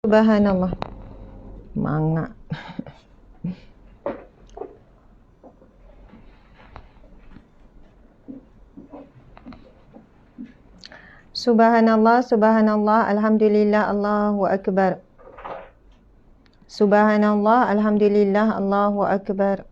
Subhanallah. Mangak. Subhanallah, subhanallah, alhamdulillah, Allahu akbar. Subhanallah, alhamdulillah, Allahu akbar.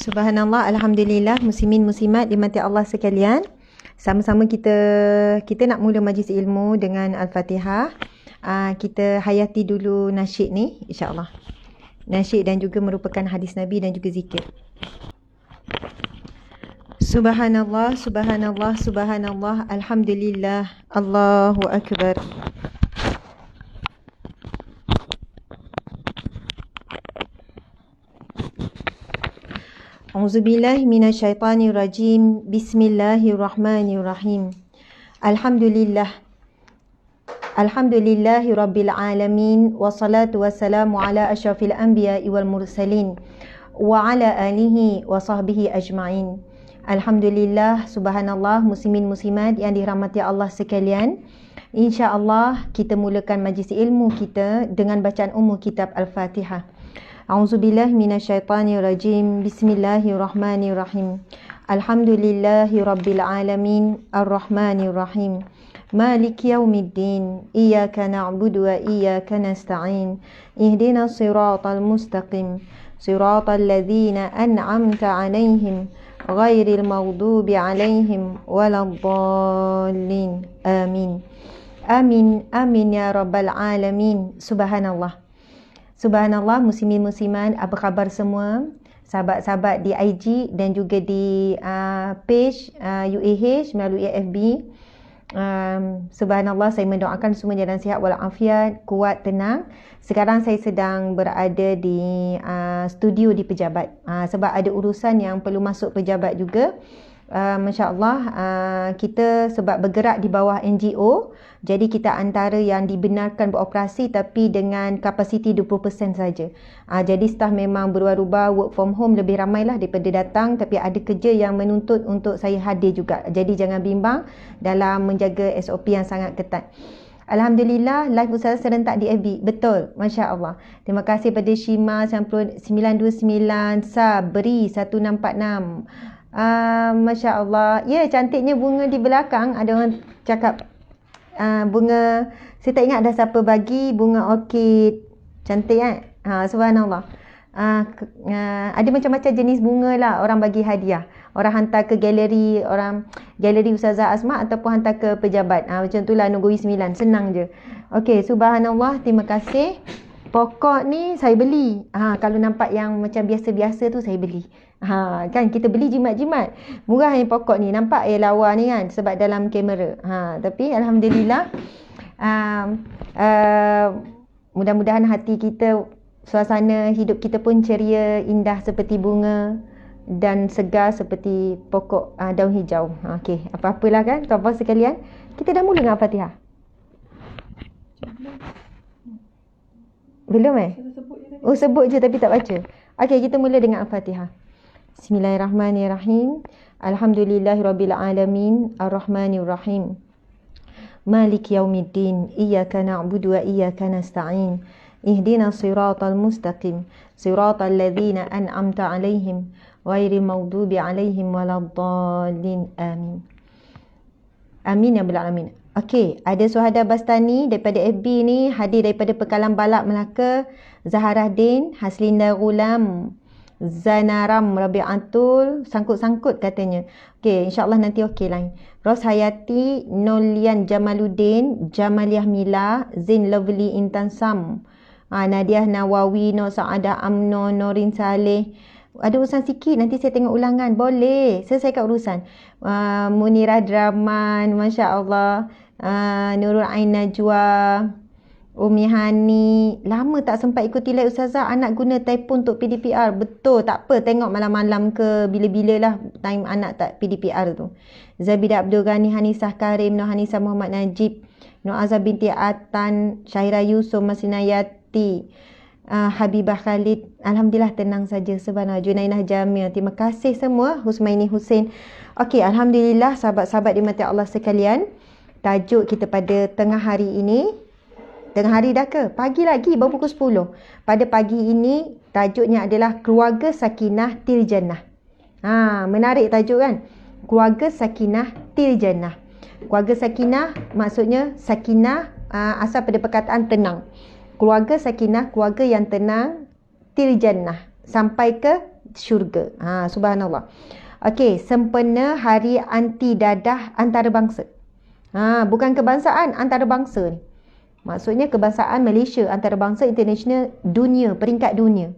Subhanallah, alhamdulillah, muslimin muslimat dimati Allah sekalian. Sama-sama kita nak mula majlis ilmu dengan Al-Fatihah. Kita hayati dulu nasyid ni, insya-Allah. Nasyid dan juga merupakan hadis Nabi dan juga zikir. Subhanallah, subhanallah, subhanallah, alhamdulillah, Allahu akbar. A'udzubillahi minasyaitonirrajim. Bismillahirrahmanirrahim. Alhamdulillah. Alhamdulillahi rabbil alamin. Wassalatu wassalamu ala asyrafil anbiya'i wal mursalin wa ala alihi wa sahbihi ajma'in. Alhamdulillah, subhanallah, muslimin muslimat yang dirahmati Allah sekalian. InsyaAllah kita mulakan majlis ilmu kita dengan bacaan umum kitab Al-Fatihah. A'udzubillahi minasyaitonirrajim. Bismillahirrahmanirrahim. Alhamdulillahi rabbil alamin. Arrahmanirrahim. Maliki yaumiddin. Iyyaka na'budu wa iyyaka nasta'in. Ihdinas siratal mustaqim. Siratal ladzina an'amta 'alaihim ghairil maghdubi 'alaihim waladdallin. Amin. Amin amin ya rabbal alamin. Subhanallah. Subhanallah, muslimin muslimat, apa khabar semua? Sahabat-sahabat di IG dan juga di page UAH melalui FB. Subhanallah, saya mendoakan semua dalam sihat walafiat, kuat, tenang. Sekarang saya sedang berada di studio di pejabat, sebab ada urusan yang perlu masuk pejabat juga. Masya Allah, kita sebab bergerak di bawah NGO, jadi kita antara yang dibenarkan beroperasi tapi dengan kapasiti 20% saja. Jadi staff memang berubah-ubah, work from home lebih ramailah daripada datang, tapi ada kerja yang menuntut untuk saya hadir juga. Jadi jangan bimbang dalam menjaga SOP yang sangat ketat. Alhamdulillah, live usaha serentak di FB. Betul, Masya Allah. Terima kasih pada Shima 929, Sabri 1646. Masya Allah. Ya, cantiknya bunga di belakang. Ada orang cakap bunga, saya tak ingat dah siapa bagi bunga orkid. Cantik kan? Subhanallah. Ada macam-macam jenis bunga lah orang bagi hadiah. Orang hantar ke galeri, orang galeri Ustazah Asma ataupun hantar ke pejabat. Macam tu lah, Nugui 9. Senang je. Okey, subhanallah. Terima kasih. Pokok ni saya beli. Kalau nampak yang macam biasa-biasa tu saya beli. Kan kita beli jimat-jimat. Murah yang pokok ni. Nampak lawa ni kan sebab dalam kamera. Tapi alhamdulillah, mudah-mudahan hati kita, suasana hidup kita pun ceria, indah seperti bunga dan segar seperti pokok daun hijau. Okey, apa-apalah kan tuan-tuan sekalian. Kita dah mula dengan Al-Fatihah. Belum Oh, sebut je tapi tak baca. Okey, kita mula dengan Al-Fatihah. Bismillahirrahmanirrahim. Alhamdulillahirabbil alamin. Arrahmanirrahim. Maliki yaumiddin. Iyyaka na'budu wa iyyaka nasta'in. Ihdinas siratal mustaqim. Siratal ladzina an'amta 'alaihim ghairil maghdubi 'alaihim waladdallin. Amin. Amin ya rabbal alamin. Okey, ada Suhada Bastani daripada FB ni, hadir daripada Pekalan Balak Melaka. Zaharaddin, Haslinda Ghulam, Zanaram Rabi'atul, sangkut-sangkut katanya. Okey, insya-Allah nanti okey lain. Ros Hayati, Nolian Jamaluddin, Jamaliah Mila, Zain Lovely Intan Sam, Nadiah Nawawi, Nur Saadah Amno, Norin Saleh, Ada urusan sikit, nanti saya tengok ulangan. Boleh, selesaikan urusan. Munirah Draman, Masya Allah. Nurul Ain Najwa, Umi Hani. Lama tak sempat ikuti live Ustazah. Anak guna telefon untuk PDPR. Betul, tak apa. Tengok malam-malam ke bila-bila lah time anak tak PDPR tu. Zabidah Abdul Ghani, Hanisah Karim, Nur Hanisah Muhammad Najib, Nur Azhar binti Atan, Syahira Yusof, Masinayati, Habibah Khalid. Alhamdulillah tenang saja. Subhanallah. Junainah Jamil. Terima kasih semua. Husmaini Hussein. Okey, Alhamdulillah sahabat-sahabat dimati Allah sekalian. Tajuk kita pada tengah hari ini. Tengah hari dah ke? Pagi lagi, baru pukul 10. Pada pagi ini, tajuknya adalah Keluarga Sakinah Til Jannah. Menarik tajuk kan? Keluarga Sakinah Til Jannah. Keluarga Sakinah maksudnya Sakinah asal pada perkataan tenang. Keluarga Sakinah, keluarga yang tenang, Til Jannah, sampai ke syurga. Subhanallah. Okey, sempena hari anti dadah antarabangsa. Bukan kebangsaan, antarabangsa ni. Maksudnya kebangsaan Malaysia, antarabangsa international dunia, peringkat dunia.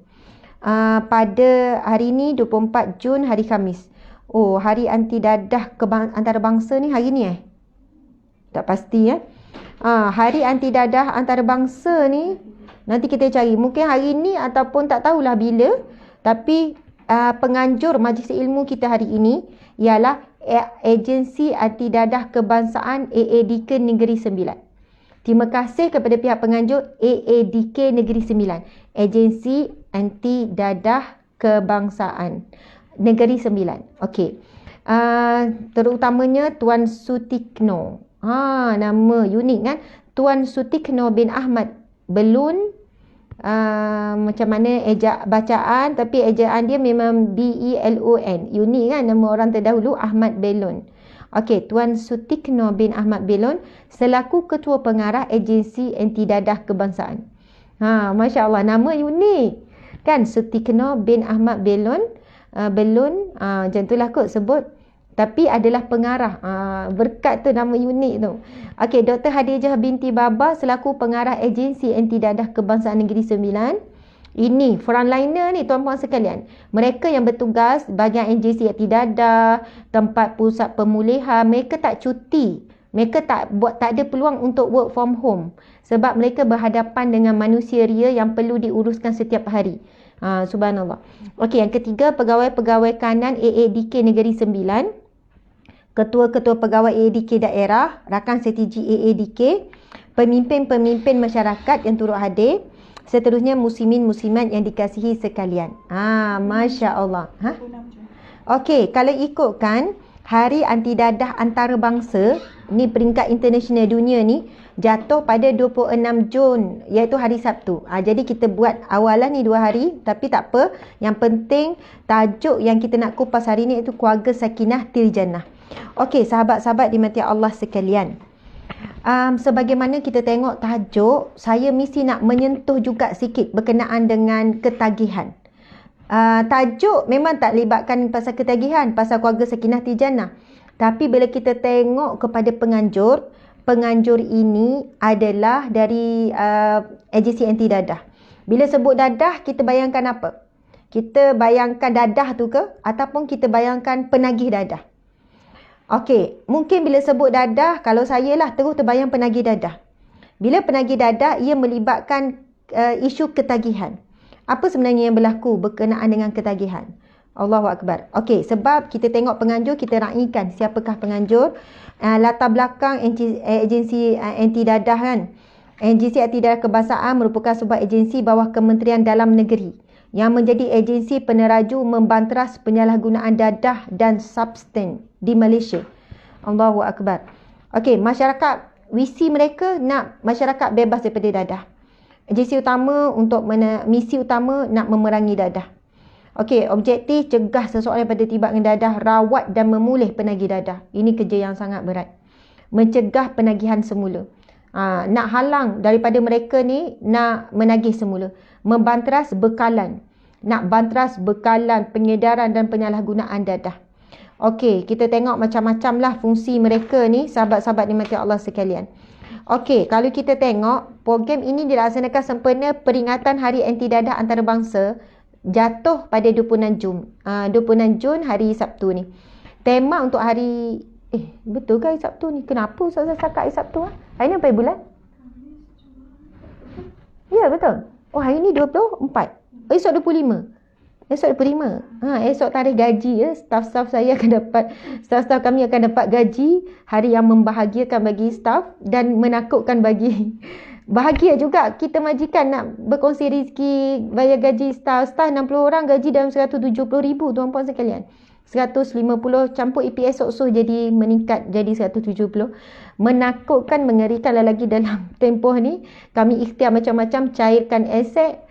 Pada hari ni 24 Jun, hari Khamis. Oh, hari anti dadah antarabangsa ni hari ni tak pasti hari anti dadah antarabangsa ni nanti kita cari. Mungkin hari ni ataupun tak tahulah bila. Tapi penganjur majlis ilmu kita hari ini ialah Agensi Anti Dadah Kebangsaan AADK Negeri Sembilan. Terima kasih kepada pihak penganjur AADK Negeri Sembilan. Agensi Anti Dadah Kebangsaan Negeri Sembilan. Okey. Terutamanya Tuan Sutikno. Nama unik kan? Tuan Sutikno bin Ahmad Belun. Macam mana bacaan, tapi ejaan dia memang BELON. Unik kan nama orang terdahulu, Ahmad Belun. Okey, Tuan Sutikno bin Ahmad Belun selaku Ketua Pengarah Agensi Anti Dadah Kebangsaan. Masya Allah, nama unik kan? Sutikno bin Ahmad Belun. Macam itulah kot sebut. Tapi adalah pengarah. Berkat tu nama unik tu. Okey, Dr. Hadijah binti Baba selaku pengarah Agensi Anti Dadah Kebangsaan Negeri Sembilan. Ini frontliner ni tuan-puan sekalian. Mereka yang bertugas bahagian agensi anti dadah, tempat pusat pemulihan, mereka tak cuti. Mereka tak ada peluang untuk work from home sebab mereka berhadapan dengan manusia ria yang perlu diuruskan setiap hari. Subhanallah. Okey, yang ketiga, pegawai-pegawai kanan AADK Negeri Sembilan. Ketua-ketua pegawai AADK daerah, rakan strategi AADK, pemimpin-pemimpin masyarakat yang turut hadir, seterusnya muslimin-muslimat yang dikasihi sekalian. Masya Allah. Okey, kalau ikutkan Hari Anti Dadah Antarabangsa, ni peringkat international dunia ni, jatuh pada 26 Jun, iaitu hari Sabtu. Jadi kita buat awalan ni 2 hari, tapi tak apa. Yang penting tajuk yang kita nak kupas hari ni iaitu Keluarga Sakinah Til Jannah. Okey, sahabat-sahabat dimati Allah sekalian. Sebagaimana kita tengok tajuk, saya mesti nak menyentuh juga sikit berkenaan dengan ketagihan. Tajuk memang tak libatkan pasal ketagihan, pasal Keluarga Sakinah Til Jannah. Tapi bila kita tengok kepada penganjur ini adalah dari agensi anti dadah. Bila sebut dadah, kita bayangkan apa? Kita bayangkan dadah tu ke? Ataupun kita bayangkan penagih dadah? Okey, mungkin bila sebut dadah, kalau saya lah terus terbayang penagih dadah. Bila penagih dadah, ia melibatkan isu ketagihan. Apa sebenarnya yang berlaku berkenaan dengan ketagihan? Allahu Akbar. Okey, sebab kita tengok penganjur, kita raikan siapakah penganjur. Latar belakang agensi anti dadah kan. Agensi Anti Dadah Kebangsaan merupakan sebuah agensi bawah Kementerian Dalam Negeri yang menjadi agensi peneraju membantras penyalahgunaan dadah dan substan di Malaysia. Allahu Akbar. Okey, masyarakat, visi mereka nak masyarakat bebas daripada dadah. Agensi utama misi utama nak memerangi dadah. Okey, objektif cegah seseorang daripada tiba dengan dadah, rawat dan memulih penagih dadah. Ini kerja yang sangat berat. Mencegah penagihan semula. Nak halang daripada mereka ni nak menagih semula. Membantras bekalan. Nak bantras bekalan, pengedaran dan penyalahgunaan dadah. Okey, kita tengok macam-macam lah fungsi mereka ni, sahabat-sahabat dimati Allah sekalian. Okey, kalau kita tengok program ini dilaksanakan sempena peringatan Hari Anti Dadah Antarabangsa jatuh pada 26 Jun. 26 Jun hari Sabtu ni. Tema untuk hari betul ke hari Sabtu ni? Kenapa Ustazah cakap hari Sabtu? Hari ni apa bulan? Ya, betul. Oh, hari ni 24. Esok 25. Esok 25. Esok tarikh gaji ya. Staf-staf saya akan dapat, staf-staf kami akan dapat gaji. Hari yang membahagiakan bagi staf dan menakutkan bagi bahagia juga kita majikan nak berkongsi rezeki, bayar gaji staf 60 orang gaji dalam 170,000 tuan-puan sekalian. 150 campur EPS so jadi meningkat jadi 170. Menakutkan, mengerikan lagi dalam tempoh ni. Kami ikhtiar macam-macam, cairkan aset,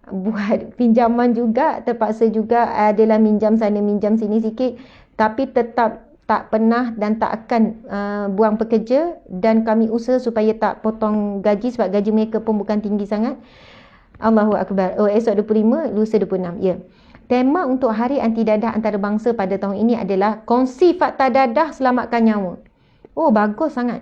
buat pinjaman juga, terpaksa juga adalah minjam sana minjam sini sikit, tapi tetap tak pernah dan tak akan buang pekerja, dan kami usaha supaya tak potong gaji sebab gaji mereka pun bukan tinggi sangat. Allahu Akbar. Oh, esok 25, lusa 26. Ya. Tema untuk Hari Anti Dadah Antarabangsa pada tahun ini adalah kongsi fakta dadah selamatkan nyawa. Oh, bagus sangat.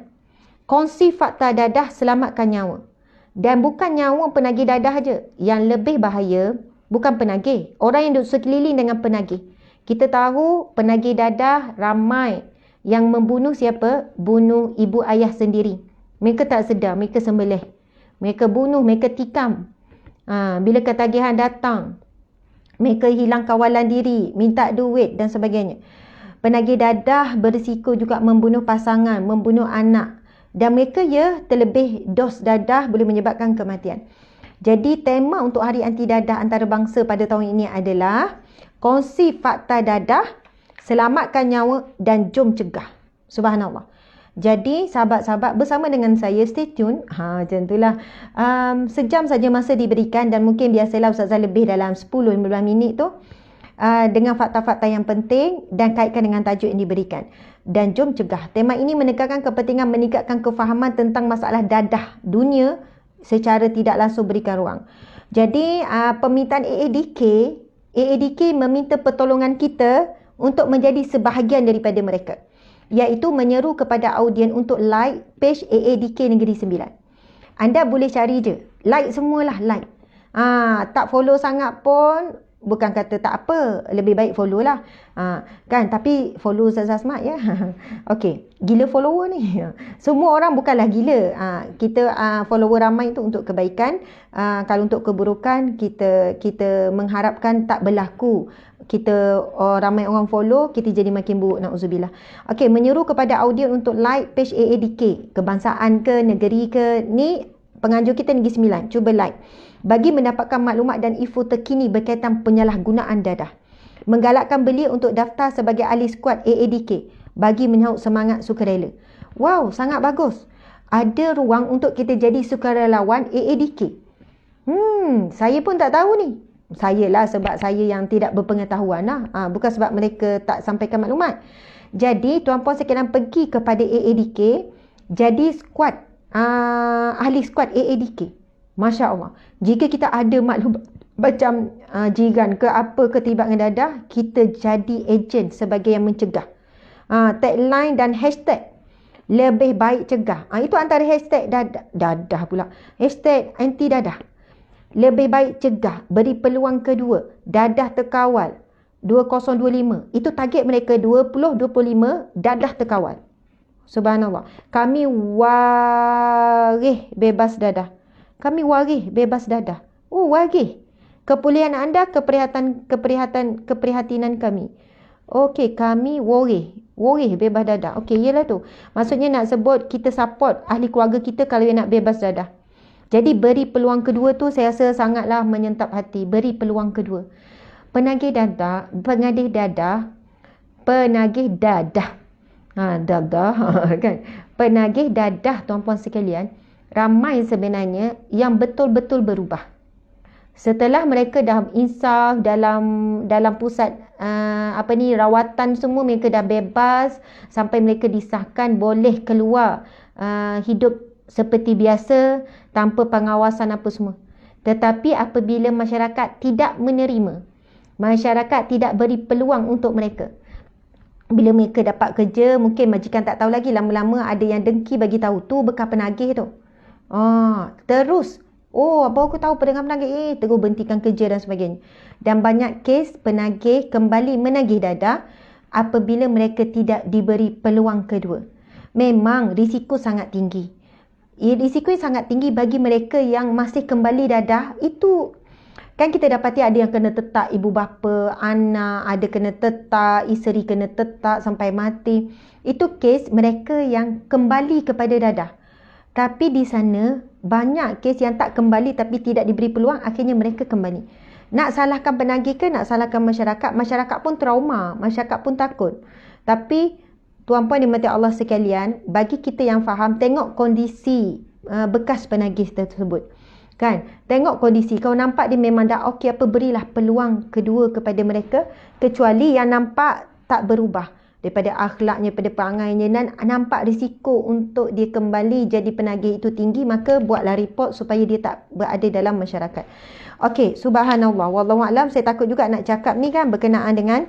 Kongsi fakta dadah selamatkan nyawa. Dan bukan nyawa penagih dadah aja. Yang lebih bahaya bukan penagih, orang yang duduk sekeliling dengan penagih. Kita tahu penagih dadah ramai yang membunuh siapa? Bunuh ibu ayah sendiri. Mereka tak sedar, mereka sembelih. Mereka bunuh, mereka tikam. Bila ketagihan datang, mereka hilang kawalan diri, minta duit dan sebagainya. Penagih dadah berisiko juga membunuh pasangan, membunuh anak. Dan mereka terlebih dos dadah boleh menyebabkan kematian. Jadi tema untuk Hari Anti Dadah Antarabangsa pada tahun ini adalah kongsi fakta dadah, selamatkan nyawa dan jom cegah. Subhanallah. Jadi sahabat-sahabat bersama dengan saya, stay tune. Macam itulah. Sejam saja masa diberikan dan mungkin biasalah Ustazah lebih dalam 10-15 minit tu. Dengan fakta-fakta yang penting dan kaitkan dengan tajuk yang diberikan. Dan jom cegah. Tema ini menekankan kepentingan meningkatkan kefahaman tentang masalah dadah dunia secara tidak langsung berikan ruang. Jadi permintaan AADK meminta pertolongan kita untuk menjadi sebahagian daripada mereka, iaitu menyeru kepada audien untuk like page AADK Negeri Sembilan. Anda boleh cari je, like semualah, like. Tak follow sangat pun bukan kata tak apa, lebih baik follow lah. Kan, tapi follow Ustazah Smart ya. Okey, gila follower ni. Semua orang bukanlah gila. Kita follower ramai tu untuk kebaikan. Kalau untuk keburukan, kita mengharapkan tak berlaku. Kita ramai orang follow, kita jadi makin buruk, na'udzubillah. Okey, menyeru kepada audien untuk like page AADK, kebangsaan ke, negeri ke, ni penganjur kita Negeri Sembilan. Cuba like bagi mendapatkan maklumat dan info terkini berkaitan penyalahgunaan dadah. Menggalakkan belia untuk daftar sebagai ahli skuad AADK bagi menyahut semangat sukarela. Wow, sangat bagus. Ada ruang untuk kita jadi sukarelawan AADK. Saya pun tak tahu ni. Saya lah sebab saya yang tidak berpengetahuan lah. Bukan sebab mereka tak sampaikan maklumat. Jadi tuan-puan sekalian pergi kepada AADK, jadi skuad, ahli skuad AADK. Masya Allah. Jika kita ada maklumat macam jiran ke apa ke timbangan dadah, kita jadi ejen sebagai yang mencegah. Tagline dan hashtag lebih baik cegah. Itu antara hashtag dadah pula. Hashtag anti dadah. Lebih baik cegah. Beri peluang kedua. Dadah terkawal 2025. Itu target mereka 2025 dadah terkawal. Subhanallah. Kami waris bebas dadah. Kami waris bebas dadah. Oh, waris. Kepulihan anda, keprihatinan kami. Okey, kami waris bebas dadah. Okey, iyalah tu. Maksudnya nak sebut kita support ahli keluarga kita kalau yang nak bebas dadah. Jadi beri peluang kedua tu saya rasa sangatlah menyentap hati. Beri peluang kedua. Penagih dadah. Dadah kan. Penagih dadah tuan-puan sekalian, ramai sebenarnya yang betul-betul berubah. Setelah mereka dah insaf dalam pusat rawatan semua, mereka dah bebas sampai mereka disahkan boleh keluar hidup seperti biasa tanpa pengawasan apa semua. Tetapi apabila masyarakat tidak menerima, masyarakat tidak beri peluang untuk mereka, bila mereka dapat kerja, mungkin majikan tak tahu lagi, lama-lama ada yang dengki bagi tahu tu bekas penagih tu. Terus Oh, baru aku tahu penagih-penagih terus berhentikan kerja dan sebagainya. Dan banyak kes penagih kembali menagih dadah apabila mereka tidak diberi peluang kedua. Memang risiko sangat tinggi. Risiko sangat tinggi bagi mereka yang masih kembali dadah. Itu kan kita dapati ada yang kena tetap ibu bapa, anak, ada kena tetap, isteri kena tetap sampai mati. Itu kes mereka yang kembali kepada dadah. Tapi di sana banyak kes yang tak kembali tapi tidak diberi peluang, akhirnya mereka kembali. Nak salahkan penagih ke nak salahkan masyarakat? Masyarakat pun trauma, masyarakat pun takut. Tapi tuan-puan dimati Allah sekalian, bagi kita yang faham, tengok kondisi bekas penagih tersebut. Kan? Tengok kondisi. Kau nampak dia memang dah okey apa, berilah peluang kedua kepada mereka, kecuali yang nampak tak berubah daripada akhlaknya, daripada perangainya dan nampak risiko untuk dia kembali jadi penagih itu tinggi, maka buatlah report supaya dia tak berada dalam masyarakat. Okey, subhanallah, wallahu alam. Saya takut juga nak cakap ni kan berkenaan dengan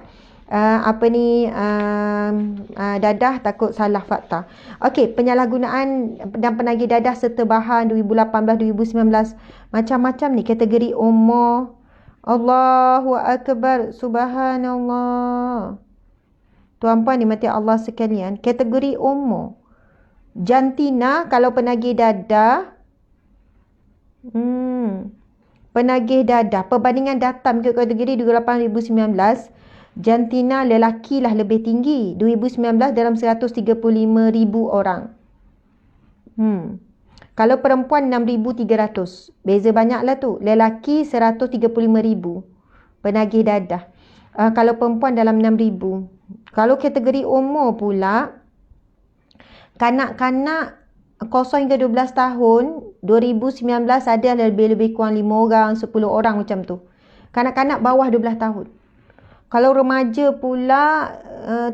dadah, takut salah fakta. Okey, penyalahgunaan dan penagih dadah serta bahan 2018-2019 macam-macam ni kategori umur. Allahu akbar, subhanallah. Tuan-puan dimati Allah sekalian, kategori umur. Jantina kalau penagih dadah, penagih dadah, perbandingan data mengikut kategori 2018-2019, jantina lelaki lah lebih tinggi. 2019 dalam 135,000 orang. Kalau perempuan 6,300. Beza banyak lah tu. Lelaki 135,000 penagih dadah. Kalau perempuan dalam 6,000. Kalau kategori umur pula, kanak-kanak 0 hingga 12 tahun, 2019 ada lebih kurang 5 orang, 10 orang macam tu. Kanak-kanak bawah 12 tahun. Kalau remaja pula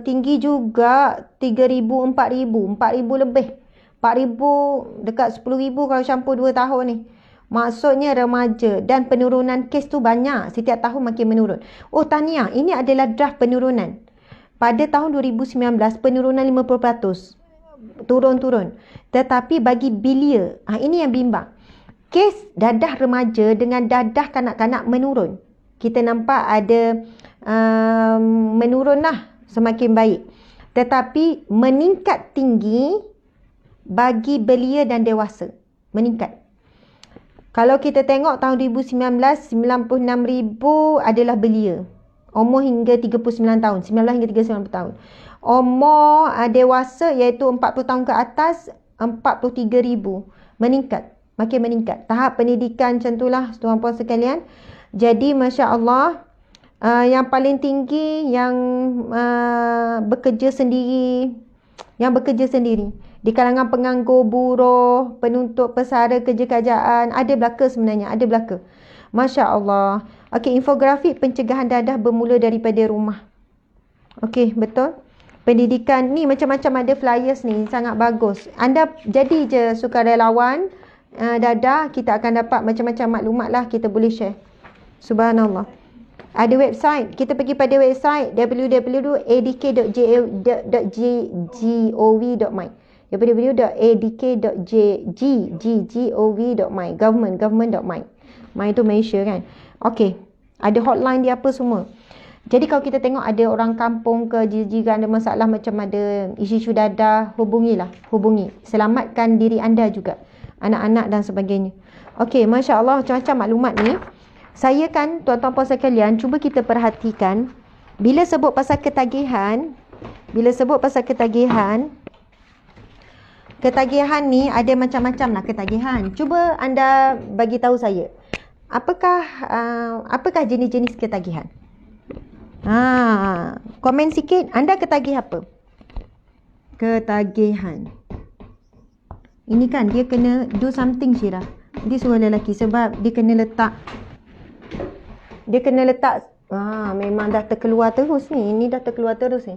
tinggi juga 3,000, 4,000. 4,000 lebih. 4,000 dekat 10,000 kalau campur 2 tahun ni. Maksudnya remaja, dan penurunan kes tu banyak. Setiap tahun makin menurun. Oh tahniah, ini adalah draft penurunan. Pada tahun 2019 penurunan 50%. Turun-turun. Tetapi bagi belia, ini yang bimbang. Kes dadah remaja dengan dadah kanak-kanak menurun. Kita nampak ada menurun lah, semakin baik. Tetapi meningkat tinggi bagi belia dan dewasa. Meningkat. Kalau kita tengok tahun 2019, 96,000 adalah belia. Umur hingga 39 tahun. 19 hingga 39 tahun. Umur dewasa iaitu 40 tahun ke atas, 43,000. Meningkat. Makin meningkat. Tahap pendidikan macam itulah tuan-puan sekalian. Jadi Masya Allah, yang paling tinggi yang bekerja sendiri. Yang bekerja sendiri. Di kalangan penganggur, buruh, penuntut pesara, kerja kerajaan. Ada belaka sebenarnya. Ada belaka. Masya Allah. Okey, infografik pencegahan dadah bermula daripada rumah. Okey, betul. Pendidikan ni macam-macam ada flyers ni. Sangat bagus. Anda jadi je sukarelawan dadah. Kita akan dapat macam-macam maklumat lah. Kita boleh share. Subhanallah. Ada website. Kita pergi pada website www.adk.gov.my www.adk.gov.my government.my. My itu Malaysia kan. Okey. Ada hotline dia apa semua. Jadi kalau kita tengok ada orang kampung ke jiran ada masalah macam ada isu-isu dadah, hubungi. Selamatkan diri anda juga. Anak-anak dan sebagainya. Okey, Masya Allah, macam-macam maklumat ni. Saya kan, tuan-tuan puan sekalian, cuba kita perhatikan. Bila sebut pasal ketagihan ni ada macam-macam lah ketagihan. Cuba anda bagi tahu saya. Apakah jenis-jenis ketagihan? Komen sikit. Anda ketagih apa? Ketagihan. Ini kan dia kena do something, Syirah. Dia suruh lelaki sebab dia kena letak. Memang dah terkeluar terus ni. Ini dah terkeluar terus ni.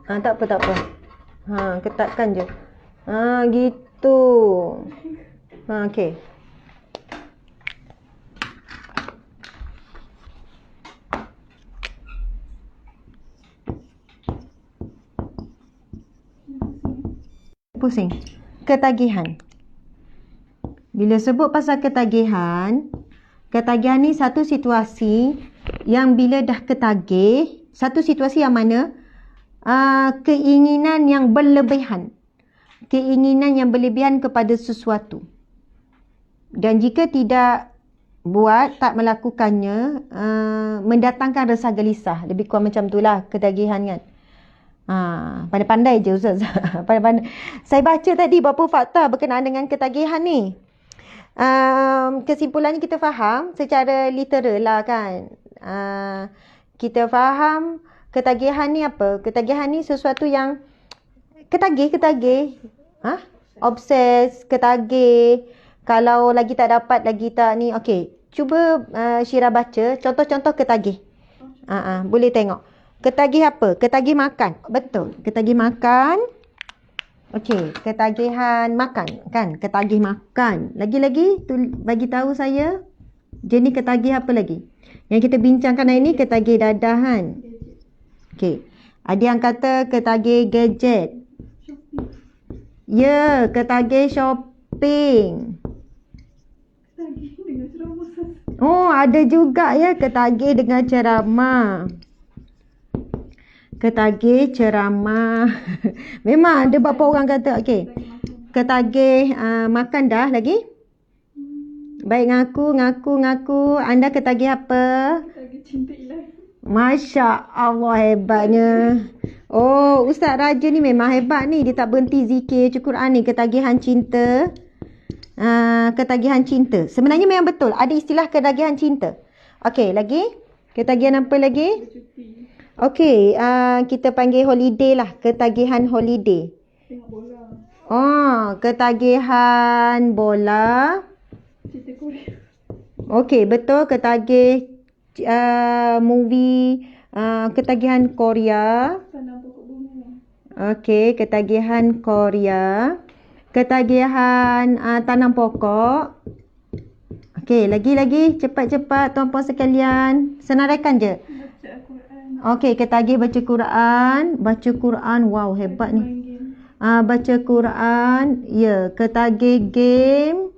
Tak apa. Ketatkan je. Gitu. Okey. Pusing. ketagihan. Bila sebut pasal ketagihan ni satu situasi yang bila dah ketagih, satu situasi yang mana keinginan yang berlebihan. Keinginan yang berlebihan kepada sesuatu. Dan jika tidak buat, tak melakukannya, mendatangkan rasa gelisah. Lebih kurang macam itulah ketagihan kan. Pandai-pandai je Ustaz. Pandai-pandai. Saya baca tadi beberapa fakta berkenaan dengan ketagihan ni. Kesimpulannya kita faham secara literal lah kan. Kita faham ketagihan ni apa? Ketagihan ni sesuatu yang ketagih. Obses, ketagih. Kalau lagi tak dapat, lagi tak ni. Okey, cuba Syirah baca contoh-contoh ketagih. Boleh tengok. Ketagih apa? Ketagih makan. Betul. Ketagih makan. Okey, ketagihan makan kan? Ketagih makan. Lagi-lagi bagi tahu saya jenis ketagih apa lagi? Yang kita bincangkan hari ni ketagih dadah kan? Okey. Ada yang kata ketagih gadget. Ya, ketagih shopping. Oh, ada juga ya ketagih dengan ceramah. Ketagih ceramah. Memang ada beberapa orang kata. Okey. Ketagih makan dah lagi? Baik, ngaku. Anda ketagih apa? Ketagih cinta ilahi. Masya Allah, hebatnya. Oh, Ustaz Raja ni memang hebat ni. Dia tak berhenti zikir Quran ni. Ketagihan cinta. Ketagihan cinta. Sebenarnya memang betul. Ada istilah ketagihan cinta. Okey, lagi? Ketagihan apa lagi? Bercuti. Okey, kita panggil holiday lah. Ketagihan holiday. Tengok bola. Oh, ketagihan bola. Cerita Korea. Okey, betul. Ketagih movie. Ketagihan Korea. Tanam pokok bunga. Okey, ketagihan Korea. Ketagihan tanam pokok. Okey, lagi-lagi. Cepat-cepat tuan-puan sekalian. Senaraikan je. Baca Al-Quran. Okey, ketagih baca Quran. Baca Quran. Wow, hebat ni. Main game. Baca Quran. Ya, ketagih game.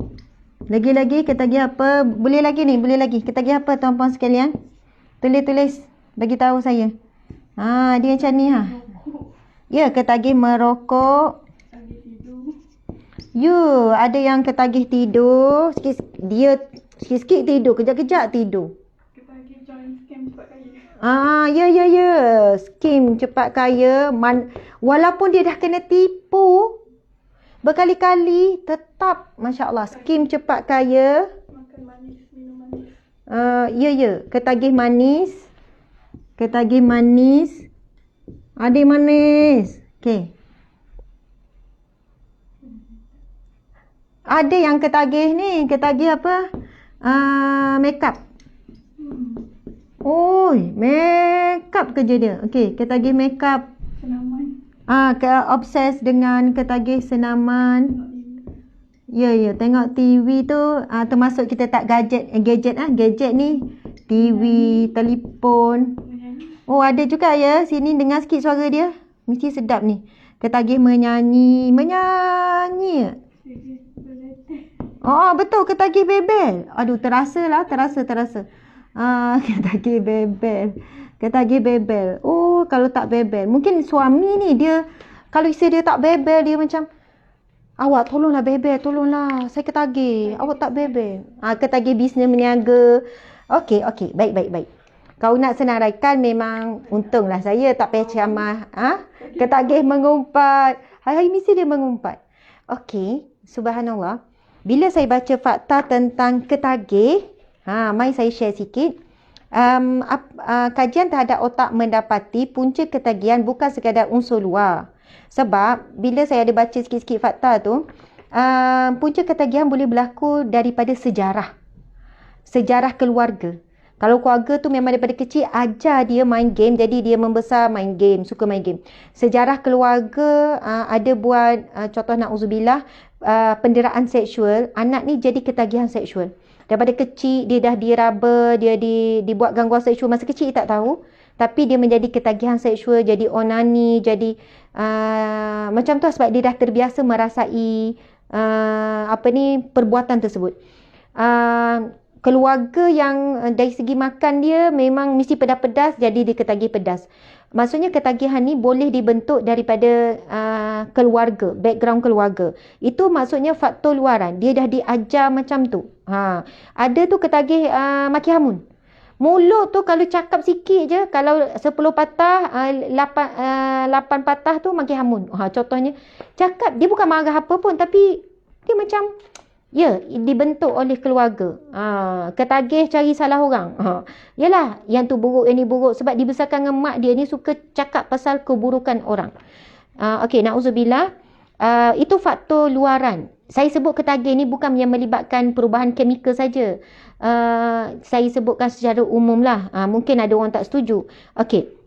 Lagi-lagi ketagih apa? Boleh lagi ni, boleh lagi. Ketagih apa tuan-puan sekalian? Tulis-tulis. Bagi tahu saya. Dia macam ni ha. Rokok. Ya, ketagih merokok. Ketagih tidur. You, ada yang ketagih tidur. Sikit-sikit tidur, kejap-kejap tidur. Ketagih join scam cepat kaya. Ya. Skim cepat kaya. Walaupun dia dah kena tipu berkali-kali, tetap Masya Allah, skim cepat kaya. Makan manis, minum manis. Ya. Ketagih manis. Ketagih manis. Adik manis. Okey. Ada yang ketagih ni. Ketagih apa? Makeup. Oi, makeup kerja dia. Okey, ketagih makeup. Senaman. Obses dengan ketagih senaman. Tengok TV. Ya, tengok TV tu termasuk kita tak gadget ni. TV, telefon. Menyanyi. Oh, ada juga ya. Sini dengar sikit suara dia. Mesti sedap ni. Ketagih menyanyi. Menyanyi. Sedih berletih. Oh, betul. Ketagih bebel. Aduh, terasa. Ketagih bebel. Ketagih bebel. Oh, kalau tak bebel. Mungkin suami ni dia, kalau isteri dia tak bebel, dia macam, awak tolonglah bebel, tolonglah. Saya ketagih. Awak tak bebel. Ketagih bisnes meniaga. Okey. Baik. Kau nak senaraikan memang untunglah saya tak payah ceramah. Ketagih mengumpat. Hari-hari mesti dia mengumpat. Okey, subhanallah. Bila saya baca fakta tentang ketagih, mari saya share sikit. Kajian terhadap otak mendapati punca ketagihan bukan sekadar unsur luar. Sebab bila saya ada baca sikit-sikit fakta tu, punca ketagihan boleh berlaku daripada sejarah keluarga. Kalau keluarga tu memang daripada kecil ajar dia main game, jadi dia membesar main game, suka main game. Sejarah keluarga ada buat contoh na'udzubillah, penderaan seksual, anak ni jadi ketagihan seksual. Daripada kecil dia dah diraba, dia dibuat gangguan seksual masa kecil, dia tak tahu. tapi dia menjadi ketagihan seksual, jadi onani, jadi macam tu sebab dia dah terbiasa merasai perbuatan tersebut. Keluarga yang dari segi makan dia memang mesti pedas-pedas, jadi dia ketagih pedas. Maksudnya ketagihan ni boleh dibentuk daripada keluarga, background keluarga. Itu maksudnya faktor luaran. Dia dah diajar macam tu. Ada tu ketagih maki hamun. Mulut tu kalau cakap sikit je, kalau 10 patah, 8 patah tu maki hamun. Contohnya, cakap dia bukan marah apa pun, tapi dia macam dibentuk oleh keluarga. Ketagih cari salah orang. Yalah, yang tu buruk, yang ni buruk. Sebab dibesarkan dengan mak dia ni suka cakap pasal keburukan orang. Okey, na'udzubillah. Itu faktor luaran. Saya sebut ketagih ni bukan yang melibatkan perubahan kimia saja. Saya sebutkan secara umum lah. Mungkin ada orang tak setuju. Okey.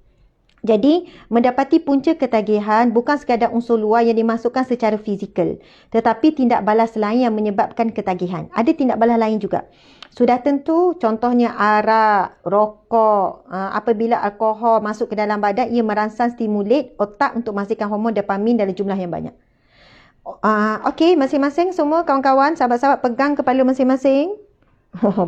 Jadi, mendapati punca ketagihan bukan sekadar unsur luar yang dimasukkan secara fizikal, tetapi tindak balas lain yang menyebabkan ketagihan. Ada tindak balas lain juga. Sudah tentu, contohnya arak, rokok, apabila alkohol masuk ke dalam badan, ia merangsang stimulat otak untuk menghasilkan hormon dopamin dalam jumlah yang banyak. Okey, masing-masing semua kawan-kawan, sahabat-sahabat pegang kepala masing-masing.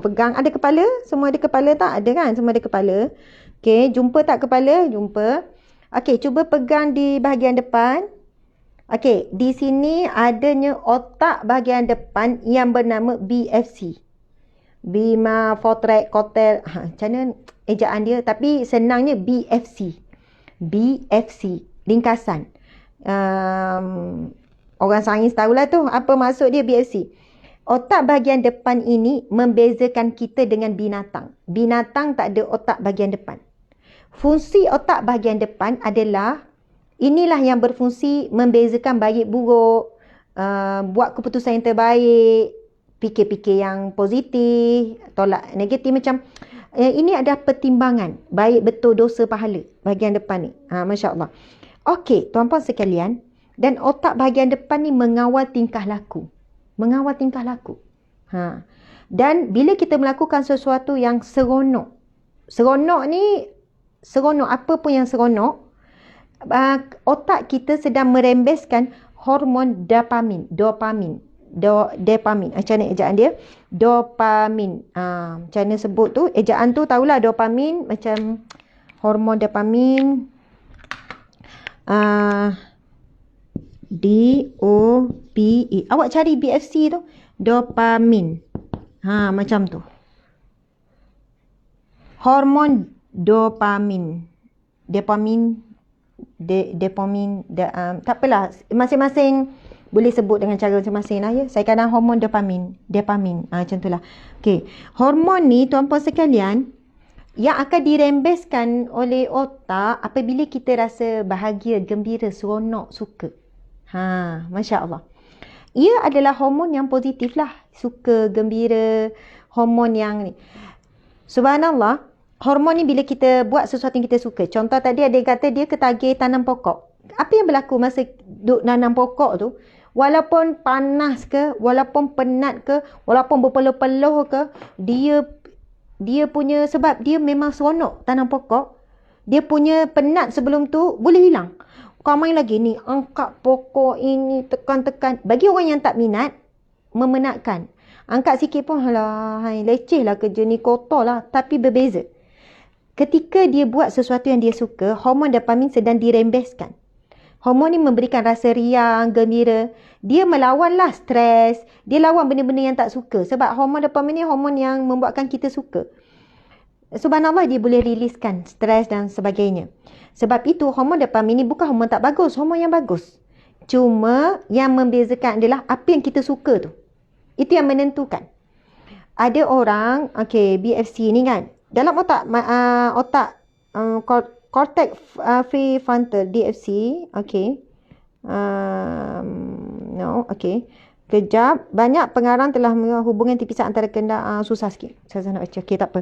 Pegang, ada kepala? Semua ada kepala tak? Ada kan? Semua ada kepala. Okey, jumpa tak kepala? Jumpa. Okey, cuba pegang di bahagian depan. Okey, di sini adanya otak bahagian depan yang bernama BFC. Bima Fortress Kotel. Macam mana ejaan dia? Tapi senangnya BFC. BFC, ringkasan. Orang sains tahulah tu apa maksud dia BFC. Otak bahagian depan ini membezakan kita dengan binatang. Binatang tak ada otak bahagian depan. Fungsi otak bahagian depan adalah, inilah yang berfungsi membezakan baik buruk, buat keputusan yang terbaik, fikir-fikir yang positif, tolak negatif macam. Ini adalah pertimbangan baik betul dosa pahala bahagian depan ni. Masya Allah. Okey, tuan-puan sekalian, dan otak bahagian depan ni mengawal tingkah laku. Mengawal tingkah laku. Dan bila kita melakukan sesuatu yang seronok. Seronok apa pun yang seronok, otak kita sedang merembeskan hormon dopamin. Dopamin. Macam mana ejaan dia? Dopamin. Macam mana sebut tu? Ejaan tu tahulah dopamin. Macam hormon dopamin. D-O-P-E. Awak cari BFC tu. Dopamin. Macam tu. Hormon dopamin. Tak apalah. Masing-masing boleh sebut dengan cara masing-masing lah ya. Saya kadang hormon dopamin. Macam tu lah. Okay. Hormon ni tuan-puan sekalian, yang akan dirembeskan oleh otak apabila kita rasa bahagia, gembira, seronok, suka. Masya Allah. Ia adalah hormon yang positif lah. Suka, gembira, hormon yang ni. Subhanallah, hormon ni bila kita buat sesuatu yang kita suka. Contoh tadi ada yang kata dia ketagih tanam pokok. Apa yang berlaku masa duk nanam pokok tu? Walaupun panas ke, walaupun penat ke, walaupun berpeluh-peluh ke, dia punya, sebab dia memang seronok tanam pokok, dia punya penat sebelum tu boleh hilang. Kau main lagi ni, angkat pokok ini, tekan-tekan. Bagi orang yang tak minat, memenatkan. Angkat sikit pun, leceh lah kerja ni, kotor lah. Tapi berbeza. Ketika dia buat sesuatu yang dia suka, hormon dopamin sedang dirembeskan. Hormon ni memberikan rasa riang, gembira. Dia melawanlah stres. Dia lawan benda-benda yang tak suka. Sebab hormon dopamin ni hormon yang membuatkan kita suka. Subhanallah, dia boleh riliskan stres dan sebagainya. Sebab itu hormon dopamin ni bukan hormon tak bagus, hormon yang bagus. Cuma yang membezakan adalah apa yang kita suka tu. Itu yang menentukan. Ada orang, BFC ni kan, dalam otak cortex prefrontal, DFC, kejap, banyak pengarang telah hubungan tipisah antara kendak, susah sikit, saya nak baca, tak apa.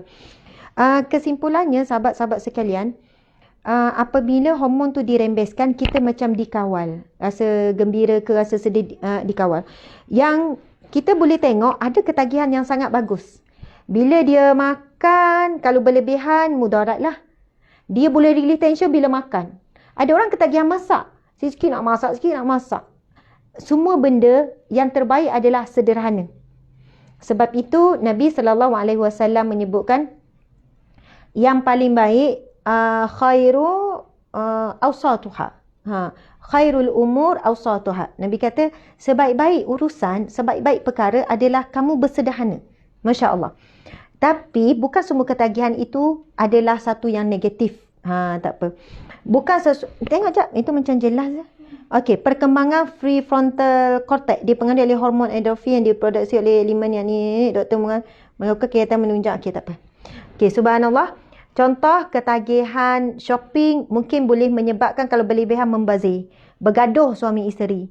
Kesimpulannya, sahabat-sahabat sekalian, apabila hormon tu dirembeskan, kita macam dikawal. Rasa gembira ke rasa sedih dikawal. Yang kita boleh tengok ada ketagihan yang sangat bagus. Bila dia makan, kalau berlebihan, mudarat lah. Dia boleh release tension bila makan. Ada orang ketagihan masak. Sikit nak masak, sikit nak masak. Semua benda yang terbaik adalah sederhana. Sebab itu Nabi SAW menyebutkan yang paling baik khairu awsatuha. Khairul umur awsatuha. Nabi kata sebaik-baik urusan, sebaik-baik perkara adalah kamu bersederhana. Masya Allah. Tapi bukan semua ketagihan itu adalah satu yang negatif. Tak apa. Bukan tengok jap, itu macam jelas je. Okey, perkembangan prefrontal cortex dipengaruhi oleh hormon endorfin yang diproduksi oleh elemen yang ni. Doktor melakukan kegiatan menunjang. Okey, tak apa. Okey, subhanallah. Contoh ketagihan shopping mungkin boleh menyebabkan kalau berlebihan membazir, bergaduh suami isteri.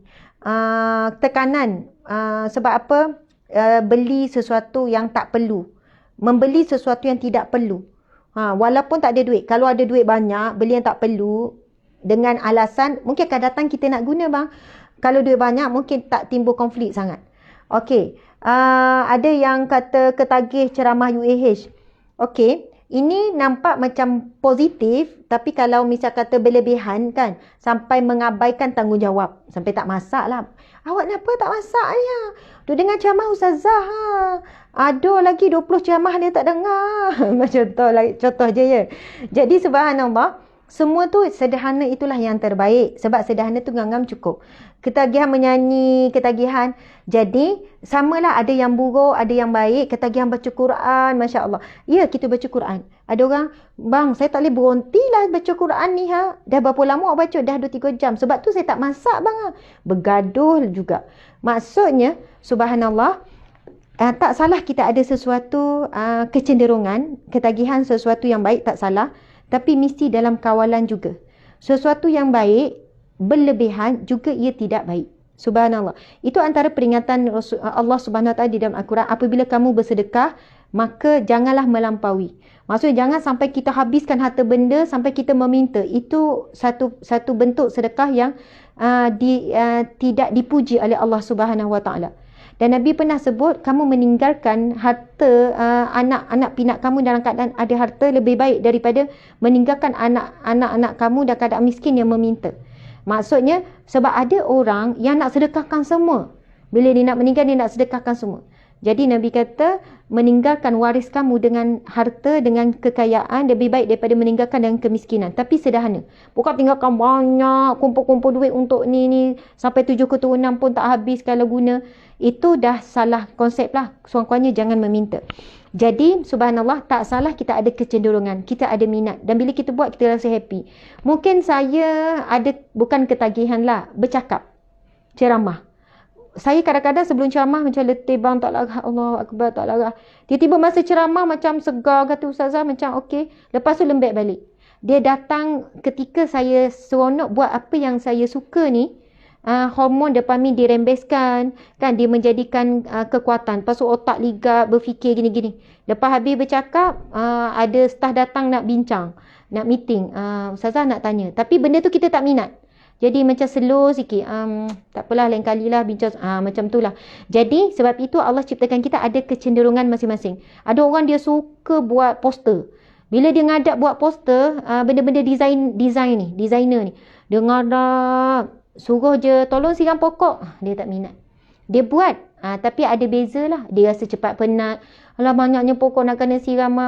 Tekanan sebab apa? Beli sesuatu yang tak perlu. Membeli sesuatu yang tidak perlu. Walaupun tak ada duit. Kalau ada duit banyak, beli yang tak perlu dengan alasan mungkin akan datang kita nak guna bang. Kalau duit banyak mungkin tak timbul konflik sangat. Okey. Ada yang kata ketagih ceramah UAH. Okey. Ini nampak macam positif, tapi kalau misal kata berlebihan kan, sampai mengabaikan tanggungjawab. Sampai tak masak lah. Awak kenapa tak masak ya? Duk dengar ceramah Ustazah. Ada lagi 20 ceramah dia tak dengar. Contoh je ya. Jadi subhanallah, semua tu sederhana itulah yang terbaik. Sebab sederhana tu ngam-ngam cukup. Ketagihan menyanyi, ketagihan. Jadi, samalah ada yang buruk, ada yang baik. Ketagihan baca Quran, Masya Allah. Ya, kita baca Quran. Ada orang, bang, saya tak boleh berhenti lah baca Quran ni. Dah berapa lama awak baca? Dah 2-3 jam. Sebab tu saya tak masak bang. Bergaduh juga. Maksudnya, subhanallah, tak salah kita ada sesuatu kecenderungan, ketagihan sesuatu yang baik tak salah. Tapi mesti dalam kawalan juga. Sesuatu yang baik, berlebihan juga ia tidak baik. Subhanallah. Itu antara peringatan Allah Subhanahu Wa Taala di dalam Al-Quran. Apabila kamu bersedekah, maka janganlah melampaui. Maksudnya jangan sampai kita habiskan harta benda sampai kita meminta. Itu satu bentuk sedekah yang tidak dipuji oleh Allah Subhanahu Wa Taala. Dan Nabi pernah sebut, kamu meninggalkan harta anak-anak pinak kamu dalam keadaan ada harta lebih baik daripada meninggalkan anak-anak kamu dalam keadaan miskin yang meminta. Maksudnya, sebab ada orang yang nak sedekahkan semua. Bila dia nak meninggal, dia nak sedekahkan semua. Jadi Nabi kata, meninggalkan waris kamu dengan harta, dengan kekayaan lebih baik daripada meninggalkan dengan kemiskinan. Tapi sederhana. Bukan tinggalkan banyak, kumpul-kumpul duit untuk ni, sampai 7 keturunan pun tak habis kalau guna. Itu dah salah konsep lah. Sekurang-kurangnya jangan meminta. Jadi, subhanallah, tak salah kita ada kecenderungan. Kita ada minat. Dan bila kita buat, kita rasa happy. Mungkin saya ada, bukan ketagihan lah, bercakap. Ceramah. Saya kadang-kadang sebelum ceramah macam letih bang, tak larah. Allah Akbar, tak larah. Tiba-tiba masa ceramah macam segar, kata Ustazah, macam okey. Lepas tu lembek balik. Dia datang ketika saya seronok buat apa yang saya suka ni. Hormon dopamin dirembeskan, kan, dia menjadikan kekuatan. Lepas tu otak ligat, berfikir gini-gini. Lepas habis bercakap, ada staff datang nak bincang, nak meeting. Ustazah nak tanya. Tapi benda tu kita tak minat. Jadi macam slow sikit. Tak apalah, lain kali lah bincang. Macam tu lah. Jadi sebab itu Allah ciptakan kita ada kecenderungan masing-masing. Ada orang dia suka buat poster. Bila dia ngadap buat poster, benda-benda designer ni. Dia ngadap, suruh je tolong siram pokok. Dia tak minat. Dia buat. Tapi ada beza lah. Dia rasa cepat penat. Alah, banyaknya pokok nak kena siram.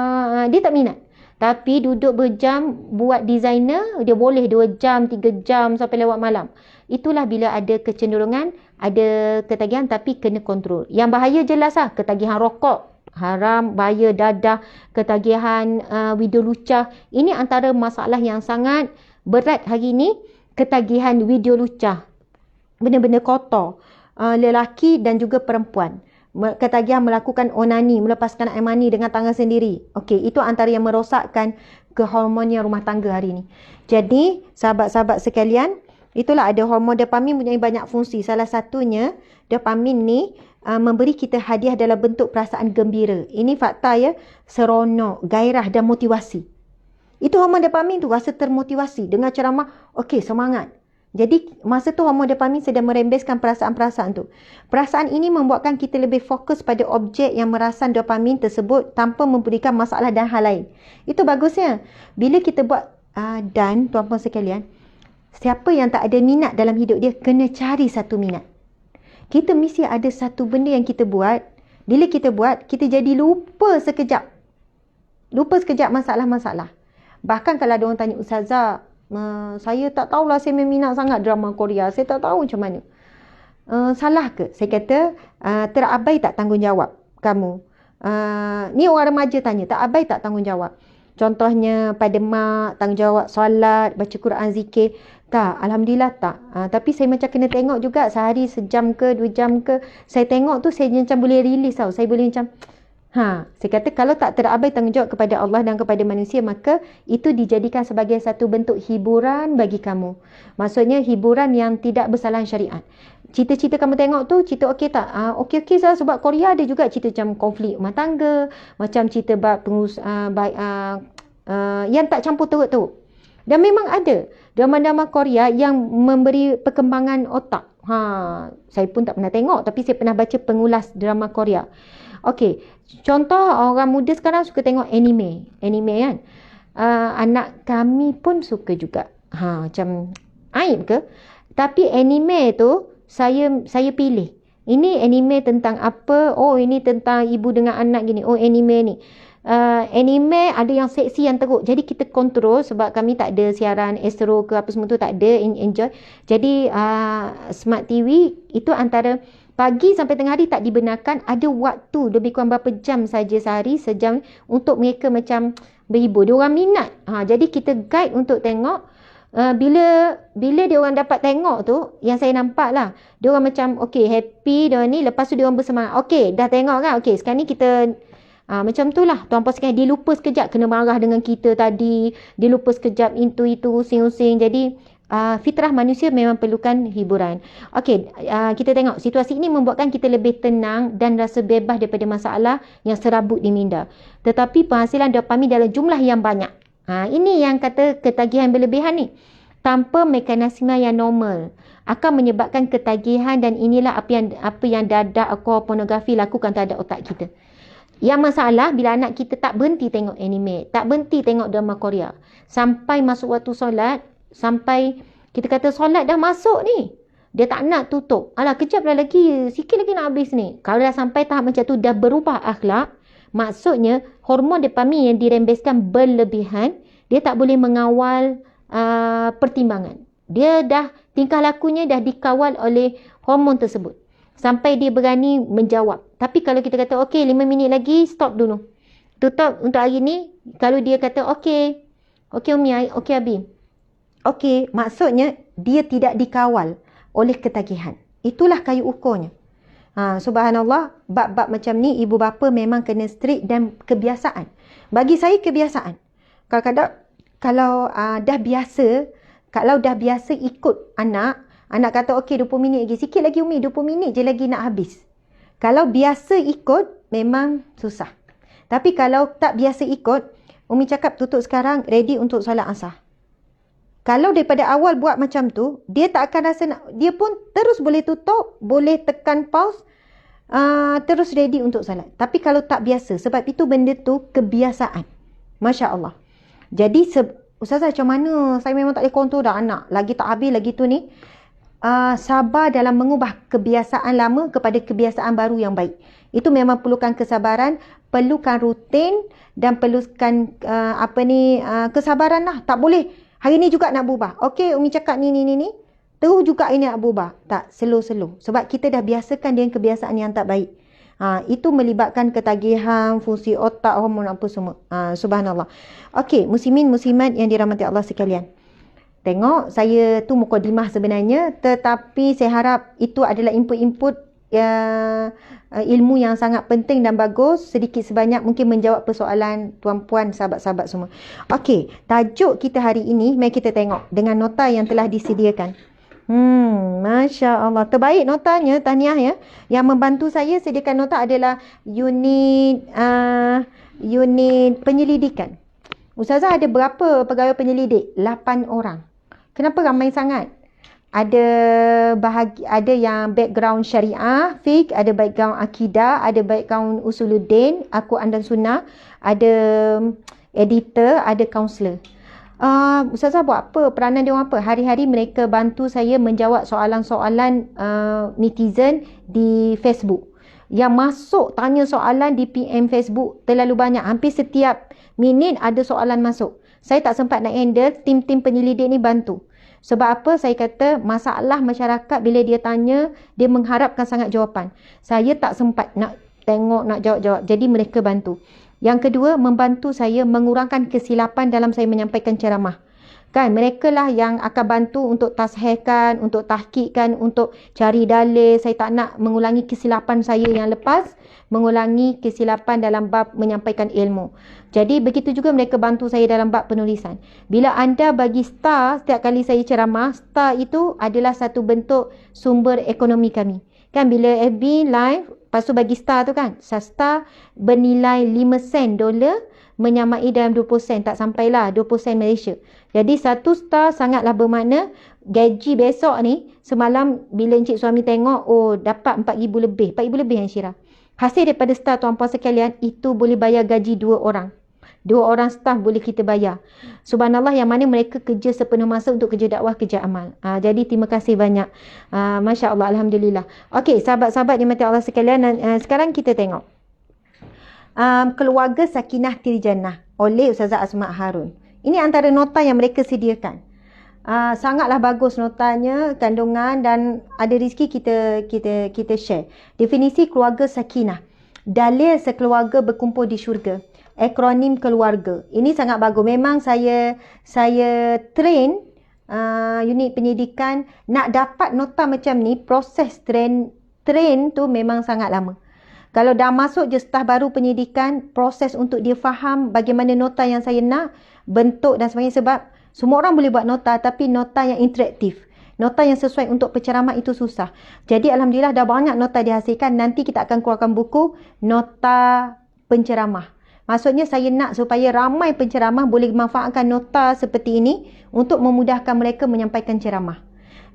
Dia tak minat. Tapi duduk berjam buat designer, dia boleh 2 jam, 3 jam sampai lewat malam. Itulah bila ada kecenderungan, ada ketagihan tapi kena kontrol. Yang bahaya jelas lah, ketagihan rokok. Haram, bahaya dadah, ketagihan video lucah. Ini antara masalah yang sangat berat hari ini. Ketagihan video lucah. Benda-benda kotor. Lelaki dan juga perempuan. Ketagihan melakukan onani, melepaskan air mani dengan tangan sendiri. Okey, itu antara yang merosakkan kehormonan rumah tangga hari ini. Jadi, sahabat-sahabat sekalian, itulah ada hormon dopamin mempunyai banyak fungsi. Salah satunya, dopamin ni memberi kita hadiah dalam bentuk perasaan gembira. Ini fakta ya, seronok, gairah dan motivasi. Itu hormon dopamin tu rasa termotivasi. Dengar ceramah, okey, semangat. Jadi masa tu hormon dopamin sedang merembeskan perasaan-perasaan tu. Perasaan ini membuatkan kita lebih fokus pada objek yang merasan dopamin tersebut tanpa memberikan masalah dan hal lain. Itu bagusnya. Bila kita buat dan tuan-puan sekalian, siapa yang tak ada minat dalam hidup dia, kena cari satu minat. Kita mesti ada satu benda yang kita buat. Bila kita buat, kita jadi lupa sekejap. Lupa sekejap masalah-masalah. Bahkan kalau ada orang tanya, Ustazah, saya tak tahulah saya minat sangat drama Korea. Saya tak tahu macam mana. Salah ke? Saya kata, terabai tak tanggungjawab kamu? Ni orang remaja tanya, terabai tak tanggungjawab? Contohnya pada mak, tanggungjawab solat, baca Quran, zikir. Tak, Alhamdulillah tak. Tapi saya macam kena tengok juga sehari sejam ke 2 jam ke. Saya tengok tu saya macam boleh release tau. Saya boleh macam, saya kata kalau tak terabai tanggungjawab kepada Allah dan kepada manusia, maka itu dijadikan sebagai satu bentuk hiburan bagi kamu. Maksudnya hiburan yang tidak bersalahan syariat. Cerita-cerita kamu tengok tu, cerita okey tak? Okey-okey saja, sebab Korea ada juga cerita macam konflik rumah tangga, macam cerita yang tak campur teruk-teruk. Dan memang ada drama-drama Korea yang memberi perkembangan otak. Saya pun tak pernah tengok, tapi saya pernah baca pengulas drama Korea. Okey, contoh orang muda sekarang suka tengok anime kan. Anak kami pun suka juga. Macam aib ke? Tapi anime tu saya pilih. Ini anime tentang apa? Oh, ini tentang ibu dengan anak gini. Oh, anime ni. Anime ada yang seksi, yang teruk. Jadi kita kontrol, sebab kami tak ada siaran Astro ke apa semua tu, tak ada, enjoy. Jadi Smart TV itu antara pagi sampai tengah hari tak dibenarkan. Ada waktu lebih kurang berapa jam saja sehari, sejam, untuk mereka macam berhibur. Dia orang minat. Jadi kita guide untuk tengok. Bila dia orang dapat tengok tu, yang saya nampak lah, dia orang macam okey, happy dia ni. Lepas tu dia orang bersemangat. Okey, dah tengok kan? Okey, sekarang ni kita macam tu lah. Tuan-puan sekalian, dia lupa sekejap kena marah dengan kita tadi. Dia lupa sekejap itu using-using. Jadi fitrah manusia memang perlukan hiburan. Okey, kita tengok situasi ini membuatkan kita lebih tenang dan rasa bebas daripada masalah yang serabut di minda. Tetapi penghasilan dopamin dalam jumlah yang banyak. Ini yang kata ketagihan berlebihan ni, tanpa mekanisme yang normal, akan menyebabkan ketagihan. Dan inilah apa yang dadah alkohol, pornografi lakukan terhadap otak kita. Yang masalah bila anak kita tak berhenti tengok anime, tak berhenti tengok drama Korea, sampai masuk waktu solat, sampai kita kata solat dah masuk ni, dia tak nak tutup. Alah, kejap dah lagi, sikit lagi nak habis ni. Kalau dah sampai tahap macam tu, dah berubah akhlak, maksudnya hormon dopamin yang dirembeskan berlebihan. Dia tak boleh mengawal pertimbangan. Dia dah, tingkah lakunya dah dikawal oleh hormon tersebut, sampai dia berani menjawab. Tapi kalau kita kata okey, 5 minit lagi, stop dulu, tutup untuk hari ni. Kalau dia kata okey Umi, okey Abi, okey, maksudnya dia tidak dikawal oleh ketagihan. Itulah kayu ukurnya. Subhanallah, bab-bab macam ni ibu bapa memang kena strict dan kebiasaan. Bagi saya kebiasaan. Kadang-kadang kalau dah biasa ikut anak kata okey 20 minit lagi, sikit lagi Umi, 20 minit je lagi nak habis. Kalau biasa ikut memang susah. Tapi kalau tak biasa ikut, Umi cakap tutup sekarang, ready untuk solat asar. Kalau daripada awal buat macam tu, dia tak akan rasa dia pun terus boleh tutup, boleh tekan pause, terus ready untuk solat. Tapi kalau tak biasa, sebab itu benda tu kebiasaan. Masya Allah. Jadi Ustazah, macam mana? Saya memang tak boleh kontrol dah anak. Lagi tak habis lagi tu ni. Sabar dalam mengubah kebiasaan lama kepada kebiasaan baru yang baik. Itu memang perlukan kesabaran, perlukan rutin, dan perlukan kesabaran lah. Tak boleh hari ni juga nak berubah. Okey, Umi cakap ni. Terus juga ini nak berubah. Tak, slow. Sebab kita dah biasakan dengan kebiasaan yang tak baik. Itu melibatkan ketagihan, fungsi otak, hormon apa semua. Subhanallah. Okey, muslimin muslimat yang dirahmati Allah sekalian. Tengok, saya tu mukadimah sebenarnya, tetapi saya harap itu adalah input-input ilmu yang sangat penting dan bagus, sedikit sebanyak mungkin menjawab persoalan tuan-puan, sahabat-sahabat semua. Okey, tajuk kita hari ini, mari kita tengok dengan nota yang telah disediakan. Masya Allah, terbaik notanya, tahniah ya. Yang membantu saya sediakan nota adalah unit penyelidikan. Ustazah, ada berapa pegawai penyelidik? 8 orang. Kenapa ramai sangat? Ada yang background syariah, fiqh, ada background akidah, ada background usuluddin, Al-Quran dan Sunnah, ada editor, ada kaunselor. Ustazah buat apa? Peranan dia orang apa? Hari-hari mereka bantu saya menjawab soalan-soalan netizen di Facebook. Yang masuk tanya soalan di PM Facebook terlalu banyak. Hampir setiap minit ada soalan masuk. Saya tak sempat nak handle, tim-tim penyelidik ni bantu. Sebab apa? Saya kata masalah masyarakat bila dia tanya, dia mengharapkan sangat jawapan. Saya tak sempat nak tengok, nak jawab-jawab. Jadi mereka bantu. Yang kedua, membantu saya mengurangkan kesilapan dalam saya menyampaikan ceramah. Kan, mereka lah yang akan bantu untuk tasheehkan, untuk tahqiqkan, untuk cari dalil. Saya tak nak mengulangi kesilapan saya yang lepas, mengulangi kesilapan dalam bab menyampaikan ilmu. Jadi, begitu juga mereka bantu saya dalam bab penulisan. Bila anda bagi star setiap kali saya ceramah, star itu adalah satu bentuk sumber ekonomi kami. Kan, bila FB live, lepas tu bagi star tu kan. Star bernilai 5 sen dolar menyamai dalam 20 sen. Tak sampailah 20 sen Malaysia. Jadi satu star sangatlah bermakna. Gaji besok ni, semalam bila encik suami tengok, oh dapat 4,000 lebih. 4,000 lebih yang Syirah. Hasil daripada star tuan-puan sekalian, itu boleh bayar gaji 2 orang. 2 orang staff boleh kita bayar. Subhanallah, yang mana mereka kerja sepenuh masa untuk kerja dakwah, kerja amal. Jadi terima kasih banyak. Masya Allah, Alhamdulillah. Okey, sahabat-sahabat dimati Allah sekalian. Sekarang kita tengok. Keluarga Sakinah Tirjannah oleh Ustazah Asma Harun. Ini antara nota yang mereka sediakan. Sangatlah bagus notanya, kandungan, dan ada rezeki kita share. Definisi keluarga Sakinah. Dalil sekeluarga berkumpul di syurga. Akronim keluarga. Ini sangat bagus. Memang saya train unit pendidikan nak dapat nota macam ni. Proses train tu memang sangat lama. Kalau dah masuk je staf baru pendidikan, proses untuk dia faham bagaimana nota yang saya nak, bentuk dan sebagainya. Sebab semua orang boleh buat nota, tapi nota yang interaktif, nota yang sesuai untuk penceramah itu susah. Jadi Alhamdulillah dah banyak nota dihasilkan. Nanti kita akan keluarkan buku nota penceramah. Maksudnya saya nak supaya ramai penceramah boleh manfaatkan nota seperti ini untuk memudahkan mereka menyampaikan ceramah.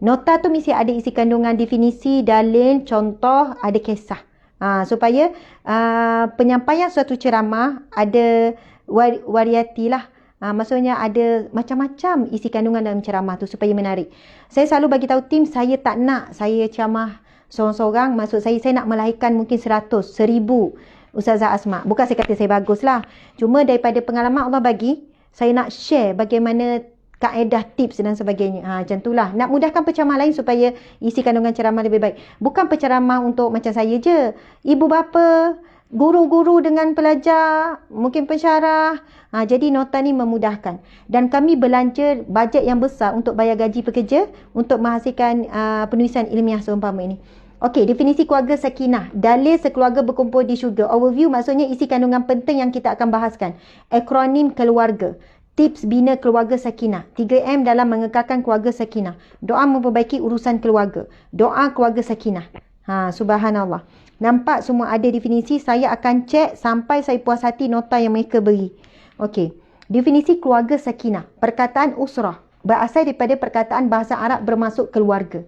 Nota tu mesti ada isi kandungan definisi, dalil, contoh, ada kisah. Supaya penyampaian suatu ceramah ada variati lah. Maksudnya ada macam-macam isi kandungan dalam ceramah tu supaya menarik. Saya selalu bagi tahu tim, saya tak nak saya ceramah seorang-seorang. Maksud saya nak melahirkan mungkin 100, 1000 Ustazah Asma. Bukan saya kata saya bagus lah. Cuma daripada pengalaman Allah bagi, saya nak share bagaimana kaedah, tips dan sebagainya. Macam itulah. Nak mudahkan penceramah lain supaya isi kandungan ceramah lebih baik. Bukan penceramah untuk macam saya je. Ibu bapa, guru-guru dengan pelajar, mungkin pensyarah. Jadi nota ni memudahkan. Dan kami belanja bajet yang besar untuk bayar gaji pekerja untuk menghasilkan penulisan ilmiah seumpama ini. Okey, definisi keluarga Sakinah. Dalil sekeluarga berkumpul di syurga. Overview maksudnya isi kandungan penting yang kita akan bahaskan. Akronim keluarga. Tips bina keluarga Sakinah. 3M dalam mengekalkan keluarga Sakinah. Doa memperbaiki urusan keluarga. Doa keluarga Sakinah. Subhanallah. Nampak semua ada definisi. Saya akan cek sampai saya puas hati nota yang mereka beri. Okey. Definisi keluarga Sakinah. Perkataan usrah berasal daripada perkataan bahasa Arab bermaksud keluarga.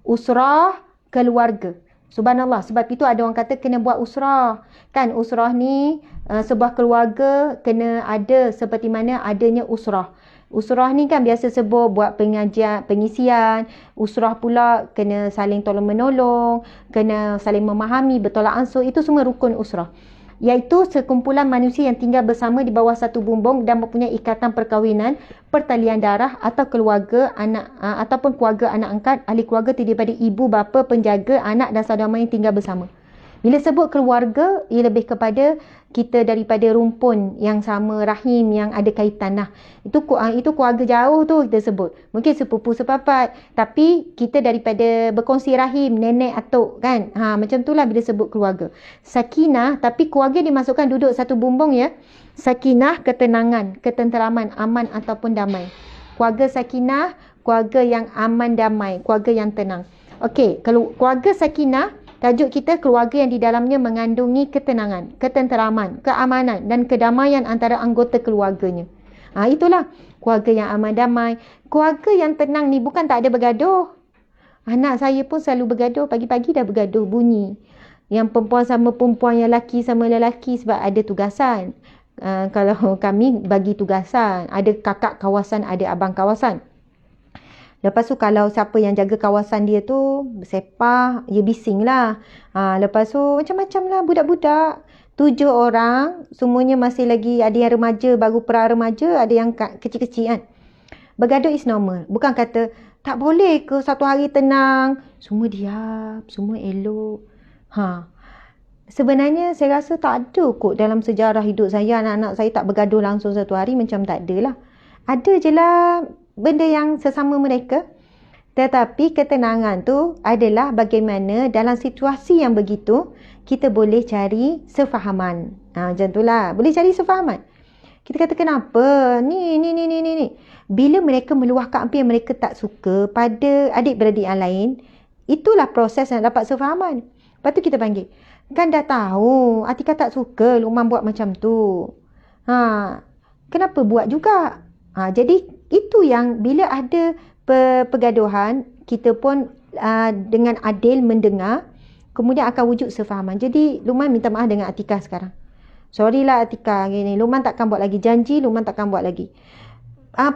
Usrah, keluarga. Subhanallah. Sebab itu ada orang kata kena buat usrah. Kan usrah ni sebuah keluarga kena ada seperti mana adanya usrah. Usrah ni kan biasa sebut buat pengajian, pengisian. Usrah pula kena saling tolong menolong, kena saling memahami, bertolak ansur. Itu semua rukun usrah. Iaitu sekumpulan manusia yang tinggal bersama di bawah satu bumbung dan mempunyai ikatan perkahwinan, pertalian darah atau keluarga anak ataupun keluarga anak angkat, ahli keluarga terdiri daripada ibu, bapa, penjaga, anak dan saudara mara yang tinggal bersama. Bila sebut keluarga, ia lebih kepada kita daripada rumpun yang sama, rahim yang ada kaitan. Itu keluarga jauh tu kita sebut. Mungkin sepupu sepapat, tapi kita daripada berkongsi rahim, nenek atuk kan. Macam itulah bila sebut keluarga. Sakinah, tapi keluarga dimasukkan duduk satu bumbung ya. Sakinah, ketenangan, ketenteraman, aman ataupun damai. Keluarga sakinah, keluarga yang aman, damai, keluarga yang tenang. Okey, kalau keluarga sakinah, tajuk kita keluarga yang di dalamnya mengandungi ketenangan, ketenteraman, keamanan dan kedamaian antara anggota keluarganya. Itulah keluarga yang aman damai. Keluarga yang tenang ni bukan tak ada bergaduh. Anak saya pun selalu bergaduh, pagi-pagi dah bergaduh bunyi. Yang perempuan sama perempuan, yang lelaki sama lelaki sebab ada tugasan. Kalau kami bagi tugasan, ada kakak kawasan, ada abang kawasan. Lepas tu kalau siapa yang jaga kawasan dia tu sepah, dia bising lah. Lepas tu macam-macam lah budak-budak. 7 orang, semuanya masih lagi, ada yang remaja, baru pra-remaja, ada yang kecil-kecil kan. Bergaduh is normal. Bukan kata, tak boleh ke satu hari tenang. Semua diam, semua elok. Sebenarnya saya rasa tak ada kot dalam sejarah hidup saya, anak-anak saya tak bergaduh langsung satu hari, macam tak ada lah. Ada je lah benda yang sesama mereka. Tetapi ketenangan tu adalah bagaimana dalam situasi yang begitu kita boleh cari sefahaman. Macam tu lah. Boleh cari sefahaman. Kita kata kenapa? Ni. Bila mereka meluahkan apa yang mereka tak suka pada adik-beradik yang lain, itulah proses yang dapat sefahaman. Lepas tu kita panggil. Kan dah tahu Atika tak suka Luqman buat macam tu. Kenapa buat juga? Jadi itu yang bila ada pergaduhan, kita pun dengan adil mendengar, kemudian akan wujud sefahaman. Jadi Luqman minta maaf dengan Atika sekarang. Sorry lah Atika, gini. Luqman takkan buat lagi. Janji Luqman takkan buat lagi.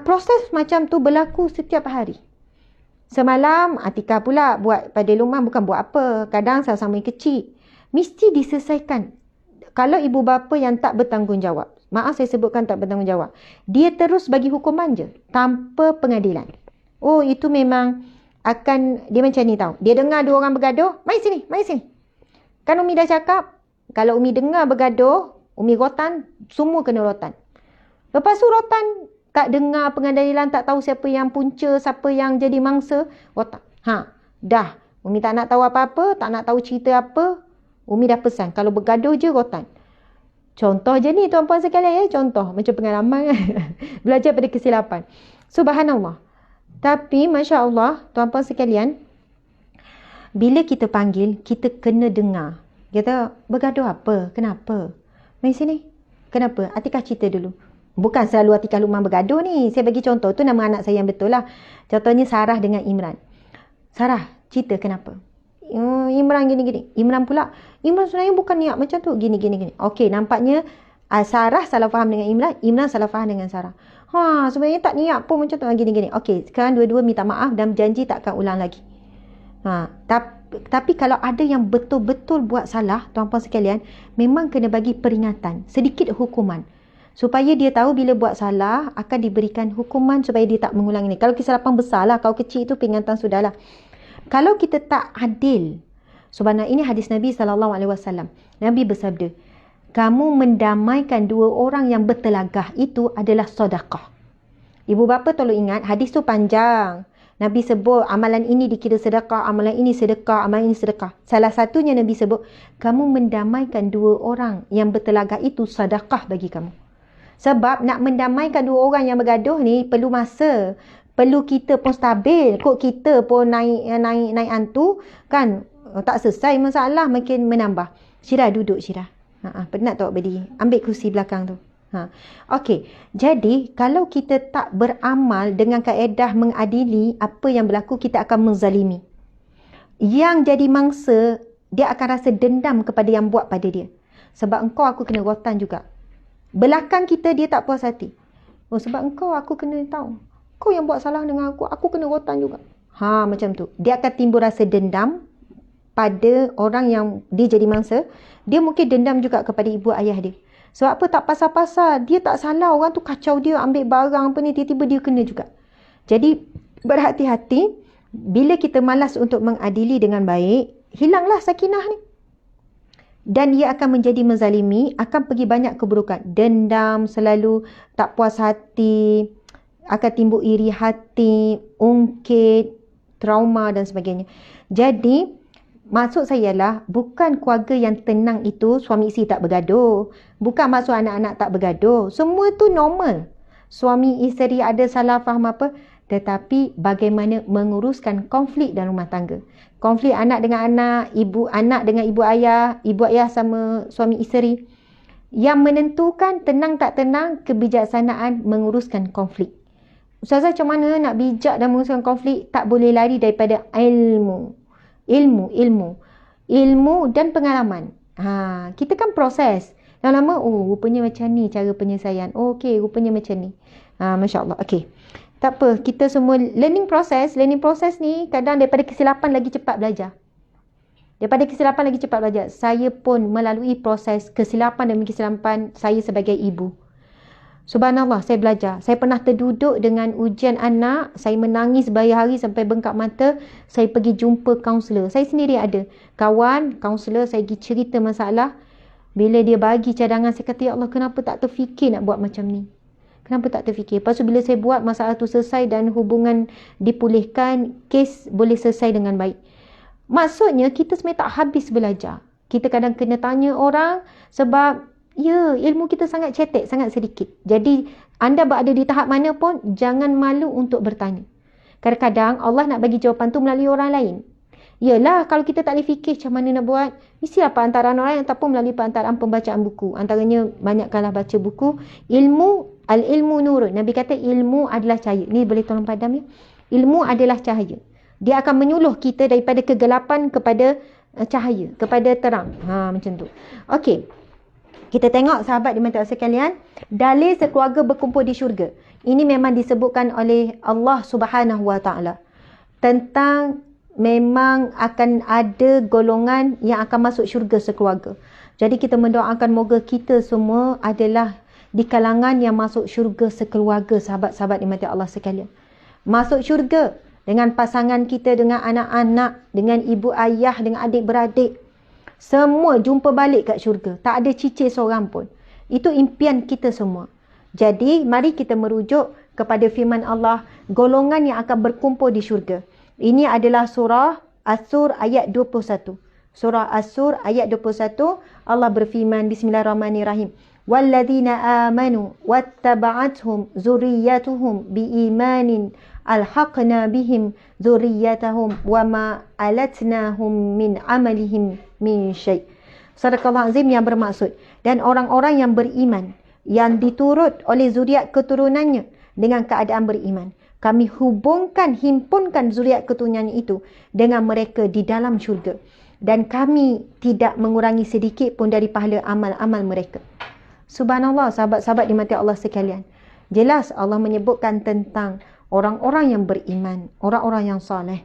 Proses macam tu berlaku setiap hari. Semalam Atika pula buat pada Luqman, bukan buat apa. Kadang sama-sama kecil. Mesti diselesaikan. Kalau ibu bapa yang tak bertanggungjawab, maaf saya sebutkan tak bertanggungjawab, dia terus bagi hukuman je tanpa pengadilan. Oh, itu memang akan, dia macam ni tau. Dia dengar 2 orang bergaduh, mai sini. Kan Umi dah cakap, kalau Umi dengar bergaduh, Umi rotan, semua kena rotan. Lepas tu rotan, tak dengar pengadilan, tak tahu siapa yang punca, siapa yang jadi mangsa, rotan. Dah. Umi tak nak tahu apa-apa, tak nak tahu cerita apa. Umi dah pesan, kalau bergaduh je rotan. Contoh je ni tuan-puan sekalian ya, contoh macam pengalaman kan. Belajar pada kesilapan. Subhanallah. Tapi Masya Allah, tuan-puan sekalian, bila kita panggil, kita kena dengar. Kita bergaduh apa? Kenapa? Mari sini. Kenapa? Atika cerita dulu. Bukan selalu Atika Luqman bergaduh ni. Saya bagi contoh, tu nama anak saya yang betul lah. Contohnya Sarah dengan Imran. Sarah, cerita kenapa? Imran gini-gini. Imran pula, Imran sebenarnya bukan niat macam tu. Gini. Okey, nampaknya Sarah salah faham dengan Imran. Imran salah faham dengan Sarah. Sebenarnya tak niat pun macam tu. Gini. Okey, sekarang dua-dua minta maaf dan janji tak akan ulang lagi. Tapi kalau ada yang betul-betul buat salah, tuan-puan sekalian, memang kena bagi peringatan. Sedikit hukuman. Supaya dia tahu bila buat salah, akan diberikan hukuman supaya dia tak mengulang ini. Kalau kesilapan besar lah, kalau kecil itu peringatan sudahlah. Kalau kita tak adil, subhanallah, ini hadis Nabi SAW. Nabi bersabda, kamu mendamaikan 2 orang yang bertelagah itu adalah sedekah. Ibu bapa tolong ingat, hadis tu panjang. Nabi sebut amalan ini dikira sedekah, amalan ini sedekah, amalan ini sedekah. Salah satunya Nabi sebut, kamu mendamaikan 2 orang yang bertelagah itu sedekah bagi kamu. Sebab nak mendamaikan 2 orang yang bergaduh ni perlu masa. Perlu kita pun stabil. Kok kita pun naik hantu kan, tak selesai masalah, makin menambah. Syirah duduk Syirah. Penat tak berdiri. Ambil kursi belakang tu. Okey. Jadi kalau kita tak beramal dengan kaedah mengadili, apa yang berlaku, kita akan menzalimi. Yang jadi mangsa, dia akan rasa dendam kepada yang buat pada dia. Sebab engkau aku kena rotan juga. Belakang kita dia tak puas hati. Sebab engkau aku kena tahu. Kau yang buat salah dengan aku kena rotan juga. Macam tu. Dia akan timbul rasa dendam pada orang yang dia jadi mangsa. Dia mungkin dendam juga kepada ibu ayah dia. Sebab apa? Tak pasal-pasal. Dia tak salah. Orang tu kacau dia, ambil barang apa ni, tiba-tiba dia kena juga. Jadi, berhati-hati. Bila kita malas untuk mengadili dengan baik, hilanglah sakinah ni. Dan ia akan menjadi menzalimi, akan pergi banyak keburukan. Dendam, selalu tak puas hati, akan timbul iri hati, ungkit, trauma dan sebagainya. Jadi, maksud saya ialah bukan keluarga yang tenang itu suami isteri tak bergaduh. Bukan maksud anak-anak tak bergaduh. Semua tu normal. Suami isteri ada salah faham apa. Tetapi bagaimana menguruskan konflik dalam rumah tangga. Konflik anak dengan anak, anak dengan ibu ayah sama suami isteri. Yang menentukan tenang tak tenang, kebijaksanaan menguruskan konflik. Ustazah macam mana nak bijak dan menguruskan konflik? Tak boleh lari daripada ilmu. Ilmu dan pengalaman. Kita kan proses. Lama-lama, oh rupanya macam ni cara penyelesaian. Oh, okey, rupanya macam ni. Masya Allah. Okey. Tak apa, kita semua learning process ni kadang daripada kesilapan lagi cepat belajar. Daripada kesilapan lagi cepat belajar. Saya pun melalui proses kesilapan demi kesilapan saya sebagai ibu. Subhanallah, saya belajar. Saya pernah terduduk dengan ujian anak. Saya menangis berhari-hari sampai bengkak mata. Saya pergi jumpa kaunselor. Saya sendiri ada kawan, kaunselor. Saya pergi cerita masalah. Bila dia bagi cadangan, saya kata, ya Allah, kenapa tak terfikir nak buat macam ni? Kenapa tak terfikir? Lepas tu bila saya buat, masalah tu selesai dan hubungan dipulihkan, kes boleh selesai dengan baik. Maksudnya, kita sebenarnya tak habis belajar. Kita kadang kena tanya orang sebab ya, ilmu kita sangat cetek, sangat sedikit. Jadi, anda berada di tahap mana pun, jangan malu untuk bertanya. Kadang-kadang Allah nak bagi jawapan tu melalui orang lain. Yalah, kalau kita tak boleh fikir macam mana nak buat, mestilah perantaraan orang lain ataupun melalui perantaraan pembacaan buku. Antaranya, banyakkanlah baca buku. Al-ilmu nurun. Nabi kata ilmu adalah cahaya. Ni boleh tolong padam ya? Ilmu adalah cahaya. Dia akan menyuluh kita daripada kegelapan kepada cahaya, kepada terang. Macam tu. Okey. Kita tengok sahabat dimati Allah sekalian, dalil sekeluarga berkumpul di syurga. Ini memang disebutkan oleh Allah Subhanahu Wa Taala tentang memang akan ada golongan yang akan masuk syurga sekeluarga. Jadi kita mendoakan moga kita semua adalah di kalangan yang masuk syurga sekeluarga, sahabat-sahabat dimati Allah sekalian. Masuk syurga dengan pasangan kita, dengan anak-anak, dengan ibu ayah, dengan adik-beradik. Semua jumpa balik kat syurga. Tak ada cicir seorang pun. Itu impian kita semua. Jadi, mari kita merujuk kepada firman Allah, golongan yang akan berkumpul di syurga. Ini adalah surah As-Sur ayat 21. Surah As-Sur ayat 21, Allah berfirman, Bismillahirrahmanirrahim. Walladzina amanu wattaba'athum zurriyyatuhum biimanin alhaqna bihim zurriyyatahum wama alatnahum min amalihim min syai'. Sadaqallahu azim, yang bermaksud, dan orang-orang yang beriman yang diturut oleh zuriat keturunannya dengan keadaan beriman, kami himpunkan zuriat keturunannya itu dengan mereka di dalam syurga, dan kami tidak mengurangi sedikit pun dari pahala amal-amal mereka. Subhanallah, sahabat-sahabat dimati Allah sekalian. Jelas Allah menyebutkan tentang orang-orang yang beriman, orang-orang yang soleh.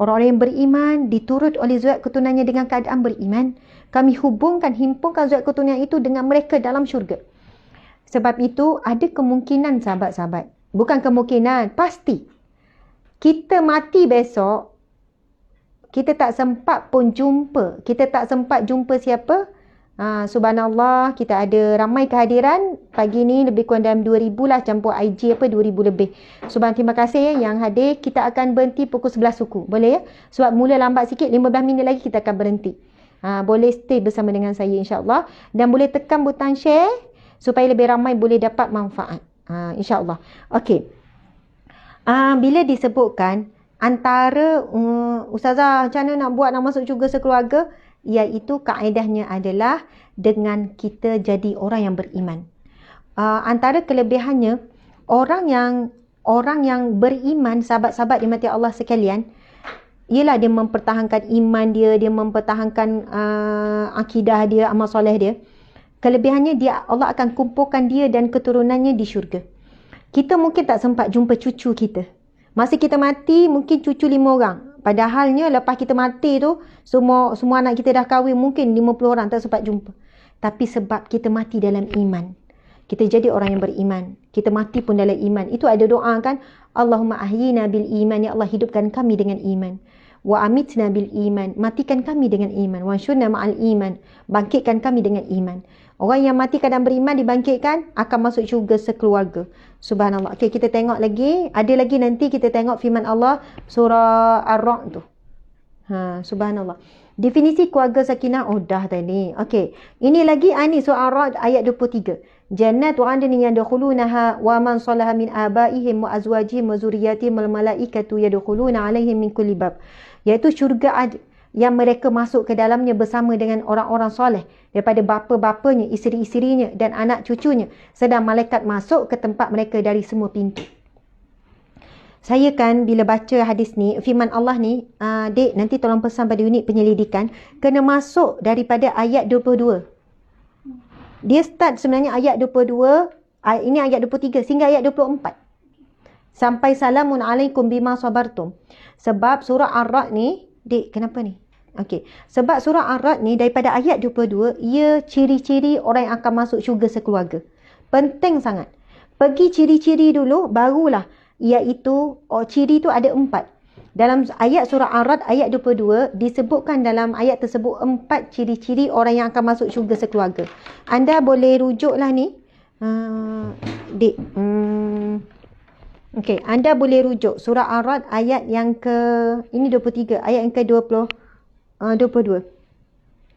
Orang-orang yang beriman diturut oleh zuriat keturunannya dengan keadaan beriman. Kami himpunkan zuriat keturunan itu dengan mereka dalam syurga. Sebab itu ada kemungkinan, sahabat-sahabat. Bukan kemungkinan, pasti. Kita mati besok, kita tak sempat pun jumpa. Kita tak sempat jumpa siapa? Subhanallah, kita ada ramai kehadiran pagi ni, lebih kurang dalam 2,000 lah, campur IG 2,000 lebih. Subhanallah, terima kasih yang hadir. Kita akan berhenti pukul 11 suku, boleh ya? Sebab mula lambat sikit, 15 minit lagi kita akan berhenti. Boleh stay bersama dengan saya insyaAllah. Dan boleh tekan butang share supaya lebih ramai boleh dapat manfaat, insyaAllah. Okey. Bila disebutkan antara Ustazah macam mana nak buat nak masuk syurga sekeluarga, iaitu kaedahnya adalah dengan kita jadi orang yang beriman. Antara kelebihannya, orang yang beriman, sahabat-sahabat dimati Allah sekalian, ialah dia mempertahankan iman dia mempertahankan akidah dia, amal soleh dia. Kelebihannya, Allah akan kumpulkan dia dan keturunannya di syurga. Kita mungkin tak sempat jumpa cucu kita. Masa kita mati, mungkin cucu 5 orang. Padahalnya lepas kita mati tu, semua anak kita dah kahwin, mungkin 50 orang tak sempat jumpa. Tapi sebab kita mati dalam iman, kita jadi orang yang beriman, kita mati pun dalam iman. Itu ada doa kan, Allahumma ahyina bil iman, ya Allah hidupkan kami dengan iman. Wa amitna bil iman, matikan kami dengan iman. Wa syurna ma'al iman, bangkitkan kami dengan iman. Orang yang mati keadaan beriman dibangkitkan akan masuk syurga sekeluarga. Subhanallah. Okey, kita tengok lagi. Ada lagi nanti kita tengok firman Allah surah Ar-Ra'd tu. Subhanallah. Definisi keluarga sakinah dah tadi. Okey. Ini lagi ini surah Ar-Ra'd ayat 23. Jannatu 'adnin yadkhulunaha wa man salaha min abaihim wa azwajihim wa zurriyyatihim wal malaikatu yadkhuluna 'alaihim min kulli bab. Iaitu syurga yang mereka masuk ke dalamnya bersama dengan orang-orang soleh daripada bapa-bapanya, isteri-isterinya dan anak cucunya, sedang malaikat masuk ke tempat mereka dari semua pintu. Saya kan bila baca hadis ni, firman Allah ni, Dek nanti tolong pesan pada unit penyelidikan, kena masuk daripada ayat 22. Dia start sebenarnya ayat 22, ini ayat 23 sehingga ayat 24. Sampai salamun alaikum bima sabartum. Sebab surah Ar-Ra'd ni, Dik, kenapa ni? Okey. Sebab surah Ar-Ra'd ni daripada ayat 22, ia ciri-ciri orang yang akan masuk syurga sekeluarga. Penting sangat. Pergi ciri-ciri dulu, barulah. Iaitu, ciri tu ada 4. Dalam ayat surah Ar-Ra'd ayat 22, disebutkan dalam ayat tersebut 4 ciri-ciri orang yang akan masuk syurga sekeluarga. Anda boleh rujuklah ni. Dik. Okey, anda boleh rujuk surah Ar-Ra'd ayat yang ini 23, ayat yang ke 22.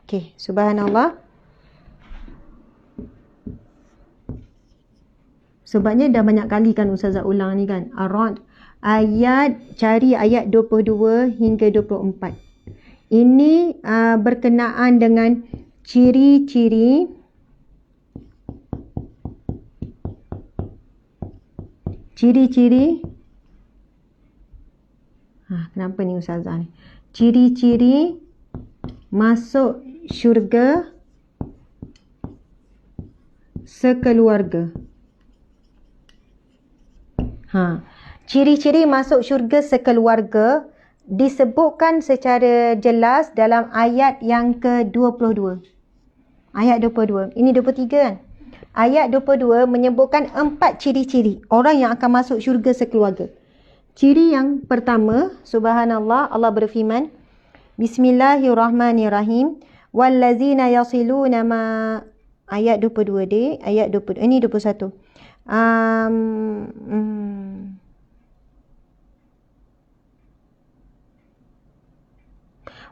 Okey, subhanallah. Sebabnya dah banyak kali kan Ustazah ulang ni kan. Ar-Ra'd cari ayat 22 hingga 24. Ini berkenaan dengan ciri-ciri kenapa ni Ustazah ni? Ciri-ciri masuk syurga sekeluarga. Ciri-ciri masuk syurga sekeluarga disebutkan secara jelas dalam ayat yang ke-22. Ayat 22. Ini 23 kan? Ayat 22 menyebutkan 4 ciri-ciri orang yang akan masuk syurga sekeluarga. Ciri yang pertama, subhanallah, Allah berfirman, Bismillahirrahmanirrahim. Wallazina yasiluna ma... Ayat 22 dek. Ayat 22. Ini 21.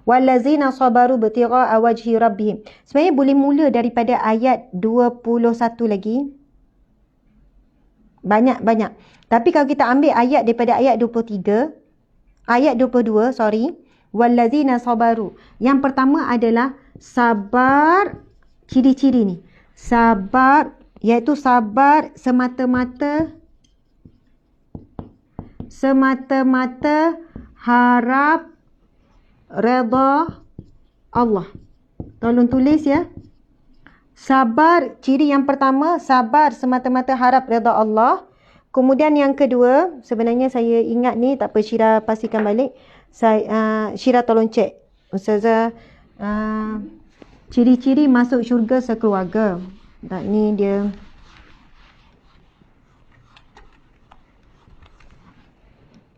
Wallazina sabaru btigha'a wajhi rabbihim. Sebenarnya boleh mula daripada ayat 21 lagi. Banyak. Tapi kalau kita ambil ayat daripada ayat 23, ayat 22, wallazina sabaru. Yang pertama adalah sabar, ciri-ciri ni. Sabar, iaitu sabar semata-mata harap redha Allah. Tolong tulis ya. Sabar, ciri yang pertama, sabar semata-mata harap redha Allah. Kemudian yang kedua, sebenarnya saya ingat ni, tak apa, Syira pastikan balik. Syira tolong cek. Ustazah, ciri-ciri masuk syurga sekeluarga. Tak, ni dia.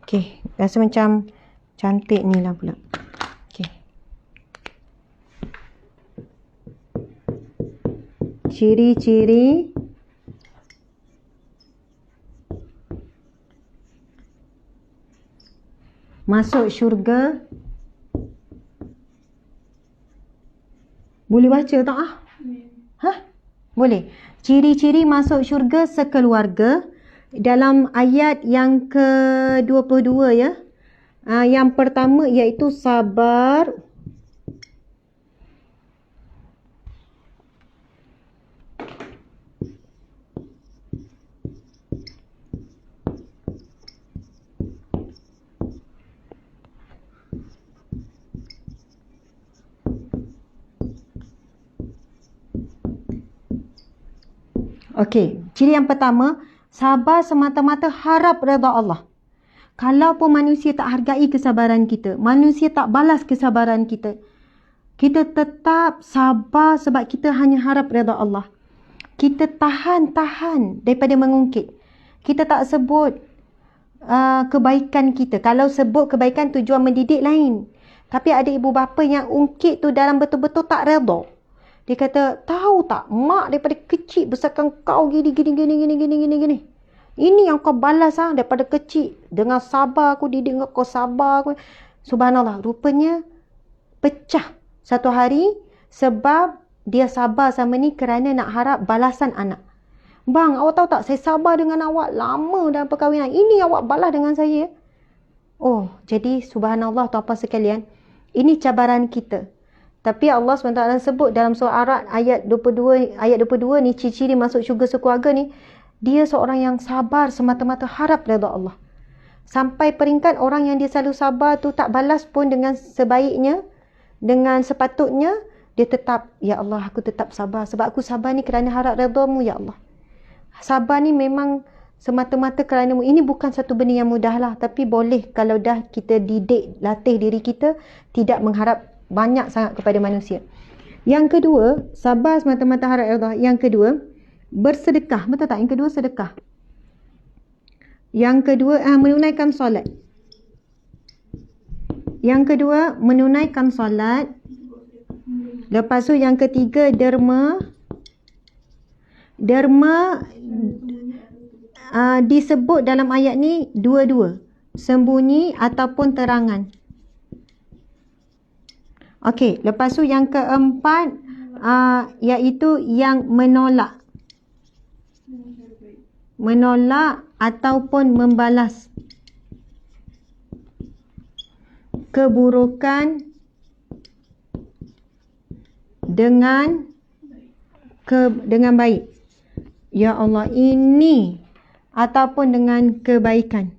Okey, rasa macam cantik ni lah pula. Ciri-ciri masuk syurga. Boleh baca tak Boleh. Ciri-ciri masuk syurga sekeluarga dalam ayat yang ke-22 ya. Yang pertama iaitu sabar. Okey, ciri yang pertama, sabar semata-mata harap redha Allah. Kalau pun manusia tak hargai kesabaran kita, manusia tak balas kesabaran kita, kita tetap sabar sebab kita hanya harap redha Allah. Kita tahan daripada mengungkit. Kita tak sebut kebaikan kita. Kalau sebut kebaikan, tujuan mendidik lain. Tapi ada ibu bapa yang ungkit tu dalam betul-betul tak redha. Dia kata, tahu tak, mak daripada kecil besarkan kau gini. Ini yang kau balas daripada kecil. Dengan sabar aku didik kau, sabar aku. Subhanallah, rupanya pecah satu hari sebab dia sabar sama ni kerana nak harap balasan anak. Bang, awak tahu tak, saya sabar dengan awak lama dalam perkahwinan. Ini awak balas dengan saya. Oh, jadi subhanallah tuan-tuan sekalian, ini cabaran kita. Tapi Allah SWT sebut dalam surah Ar-Ra'd ayat 22 ni, ciri-ciri masuk syurga sekeluarga ni, dia seorang yang sabar semata-mata harap redha Allah. Sampai peringkat orang yang dia selalu sabar tu tak balas pun dengan sebaiknya, dengan sepatutnya, dia tetap, ya Allah aku tetap sabar. Sebab aku sabar ni kerana harap redha-Mu ya Allah. Sabar ni memang semata-mata kerana-Mu. Ini bukan satu benda yang mudah lah. Tapi boleh kalau dah kita didik, latih diri kita, tidak mengharap banyak sangat kepada manusia. Yang kedua, sabar semata-mata harap redha. Yang kedua, bersedekah. Betul tak? Yang kedua, sedekah. Yang kedua, menunaikan solat. Yang kedua, menunaikan solat. Lepas tu yang ketiga, derma. Derma disebut dalam ayat ni dua-dua. Sembunyi ataupun terangan. Okey, lepas tu yang keempat, iaitu yang menolak. Menolak ataupun membalas keburukan dengan baik. Ya Allah, ini ataupun dengan kebaikan.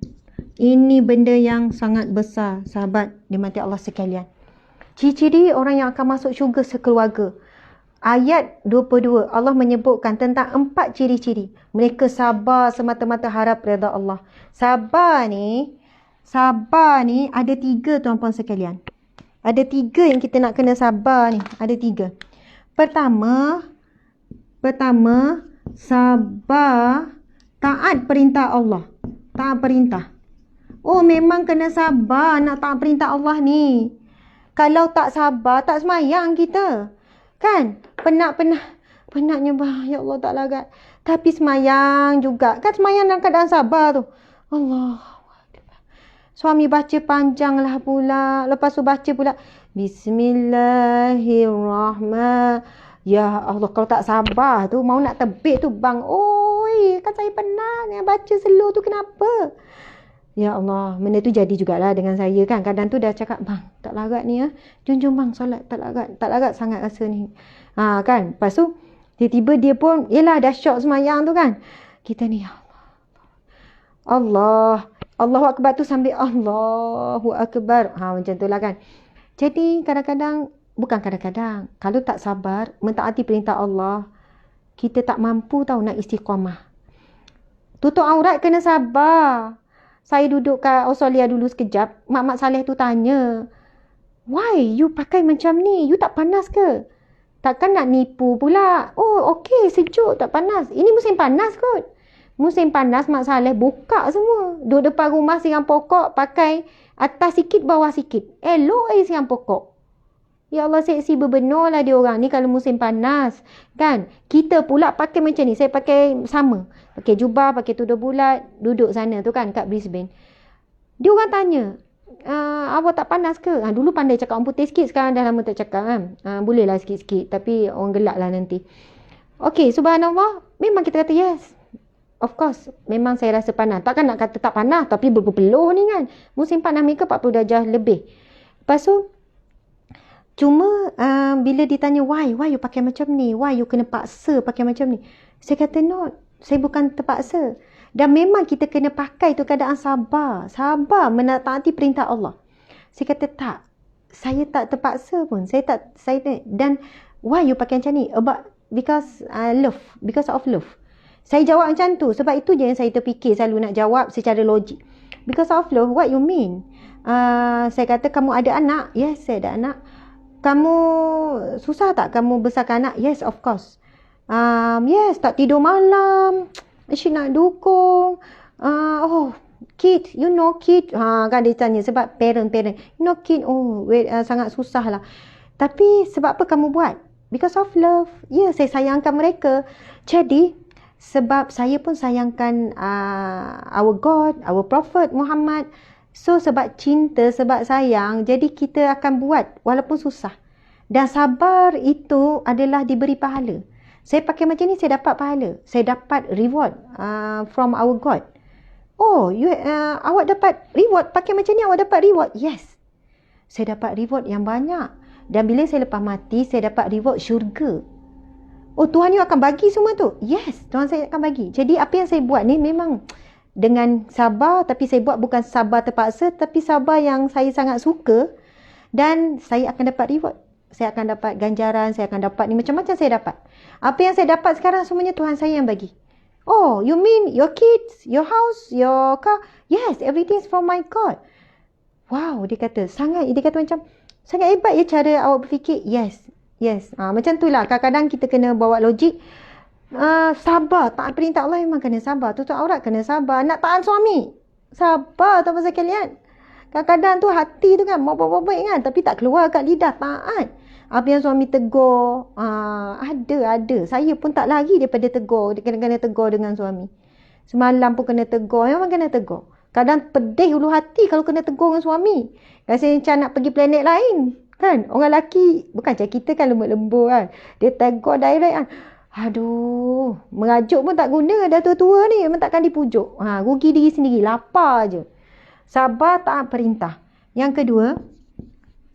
Ini benda yang sangat besar, sahabat dimati Allah sekalian. Ciri-ciri orang yang akan masuk syurga sekeluarga. Ayat 22, Allah menyebutkan tentang 4 ciri-ciri. Mereka sabar semata-mata harap redha Allah. Sabar ni ada 3 tuan-puan sekalian. Ada 3 yang kita nak kena sabar ni. Ada 3. Pertama, sabar taat perintah Allah. Taat perintah. Oh, memang kena sabar nak taat perintah Allah ni. Kalau tak sabar, tak semayang kita. Kan? Penatnya bah, ya Allah tak lagat. Tapi semayang juga. Kan semayang dalam keadaan sabar tu. Allah. Suami baca panjang lah pula. Lepas tu baca pula, Bismillahirrahmanirrahim. Ya Allah, kalau tak sabar tu, mau nak terbit tu bang. Oi, kan saya penat yang baca slow tu, kenapa? Ya Allah, benda tu jadi jugalah dengan saya kan. Kadang tu dah cakap, bang, tak larat ni ya. Jom bang, solat, tak larat sangat rasa ni. Kan, lepas tu, tiba-tiba dia pun, yelah dah syok semayang tu kan. Kita ni, ya Allah. Allahu Akbar tu sambil Allahu Akbar. Macam tu lah kan. Jadi bukan kadang-kadang. Kalau tak sabar, mentaati perintah Allah, kita tak mampu tahu nak istiqamah. Tutup aurat kena sabar. Saya duduk kat Australia dulu sekejap. Mak Saleh tu tanya, why you pakai macam ni? You tak panas ke? Takkan nak nipu pula. Oh, okey, sejuk, tak panas. Ini musim panas kot. Musim panas, Mak Saleh buka semua. Duduk depan rumah siang pokok, pakai atas sikit, bawah sikit. Elok siang pokok. Ya Allah, seksi berbenar lah dia orang ni kalau musim panas. Kan? Kita pula pakai macam ni. Saya pakai sama. Pakai jubah, pakai tudung bulat. Duduk sana tu kan, kat Brisbane. Dia orang tanya, awak tak panas ke? Dulu pandai cakap orang putih sikit, sekarang dah lama tak cakap kan. Bolehlah sikit-sikit, tapi orang gelak lah nanti. Okey, subhanallah. Memang kita kata yes. Of course, memang saya rasa panas. Takkan nak kata tak panas, tapi berpeluh ni kan. Musim panas mereka 40 darjah lebih. Lepas tu, cuma bila ditanya, why you pakai macam ni? Why you kena paksa pakai macam ni? Saya kata, no, saya bukan terpaksa. Dan memang kita kena pakai tu keadaan sabar. Sabar menaati perintah Allah. Saya kata, tak. Saya tak terpaksa pun. Dan why you pakai macam ni? Because of love. Saya jawab macam tu. Sebab itu je yang saya terfikir selalu nak jawab secara logik. Because of love, what you mean? Saya kata, kamu ada anak? Yes, saya ada anak. Kamu susah tak kamu besarkan anak? Yes, of course. Yes, tak tidur malam. Asyik nak dukung. Kid, you know kid. Kan dia tanya sebab parent. You know kid, sangat susah lah. Tapi sebab apa kamu buat? Because of love. Ya, saya sayangkan mereka. Jadi, sebab saya pun sayangkan our God, our Prophet Muhammad. So, sebab cinta, sebab sayang, jadi kita akan buat walaupun susah. Dan sabar itu adalah diberi pahala. Saya pakai macam ni, saya dapat pahala. Saya dapat reward from our God. Oh, awak dapat reward. Pakai macam ni, awak dapat reward. Yes. Saya dapat reward yang banyak. Dan bila saya lepas mati, saya dapat reward syurga. Oh, Tuhan you akan bagi semua tu? Yes, Tuhan saya akan bagi. Jadi apa yang saya buat ni memang dengan sabar, tapi saya buat bukan sabar terpaksa, tapi sabar yang saya sangat suka dan saya akan dapat reward. saya akan dapat ganjaran, saya akan dapat ni, macam-macam saya dapat. Apa yang saya dapat sekarang semuanya Tuhan saya yang bagi. Oh, you mean your kids, your house, your car? Yes, everything is from my God. Wow, dia kata macam, sangat hebat ya cara awak berfikir. Yes. Macam tu lah. Kadang-kadang kita kena bawa logik. Sabar. Taat perintah Allah memang kena sabar. Tutup aurat kena sabar. Nak taat suami. Sabar tuan-tuan sekalian. Kadang-kadang tu hati tu kan baik kan. Tapi tak keluar kat lidah. Taat. Apa yang suami tegur. Ada. Saya pun tak lari daripada tegur. Kena tegur dengan suami. Semalam pun kena tegur. Memang kena tegur. Kadang pedih hulu hati kalau kena tegur dengan suami. Rasanya macam nak pergi planet lain. Kan? Orang lelaki. Bukan macam kita kan lembut-lembut kan. Dia tegur direct kan. Aduh. Merajuk pun tak guna. Dah tua-tua ni. Memang takkan dipujuk. Rugi diri sendiri. Lapar je. Sabar taat perintah. Yang kedua.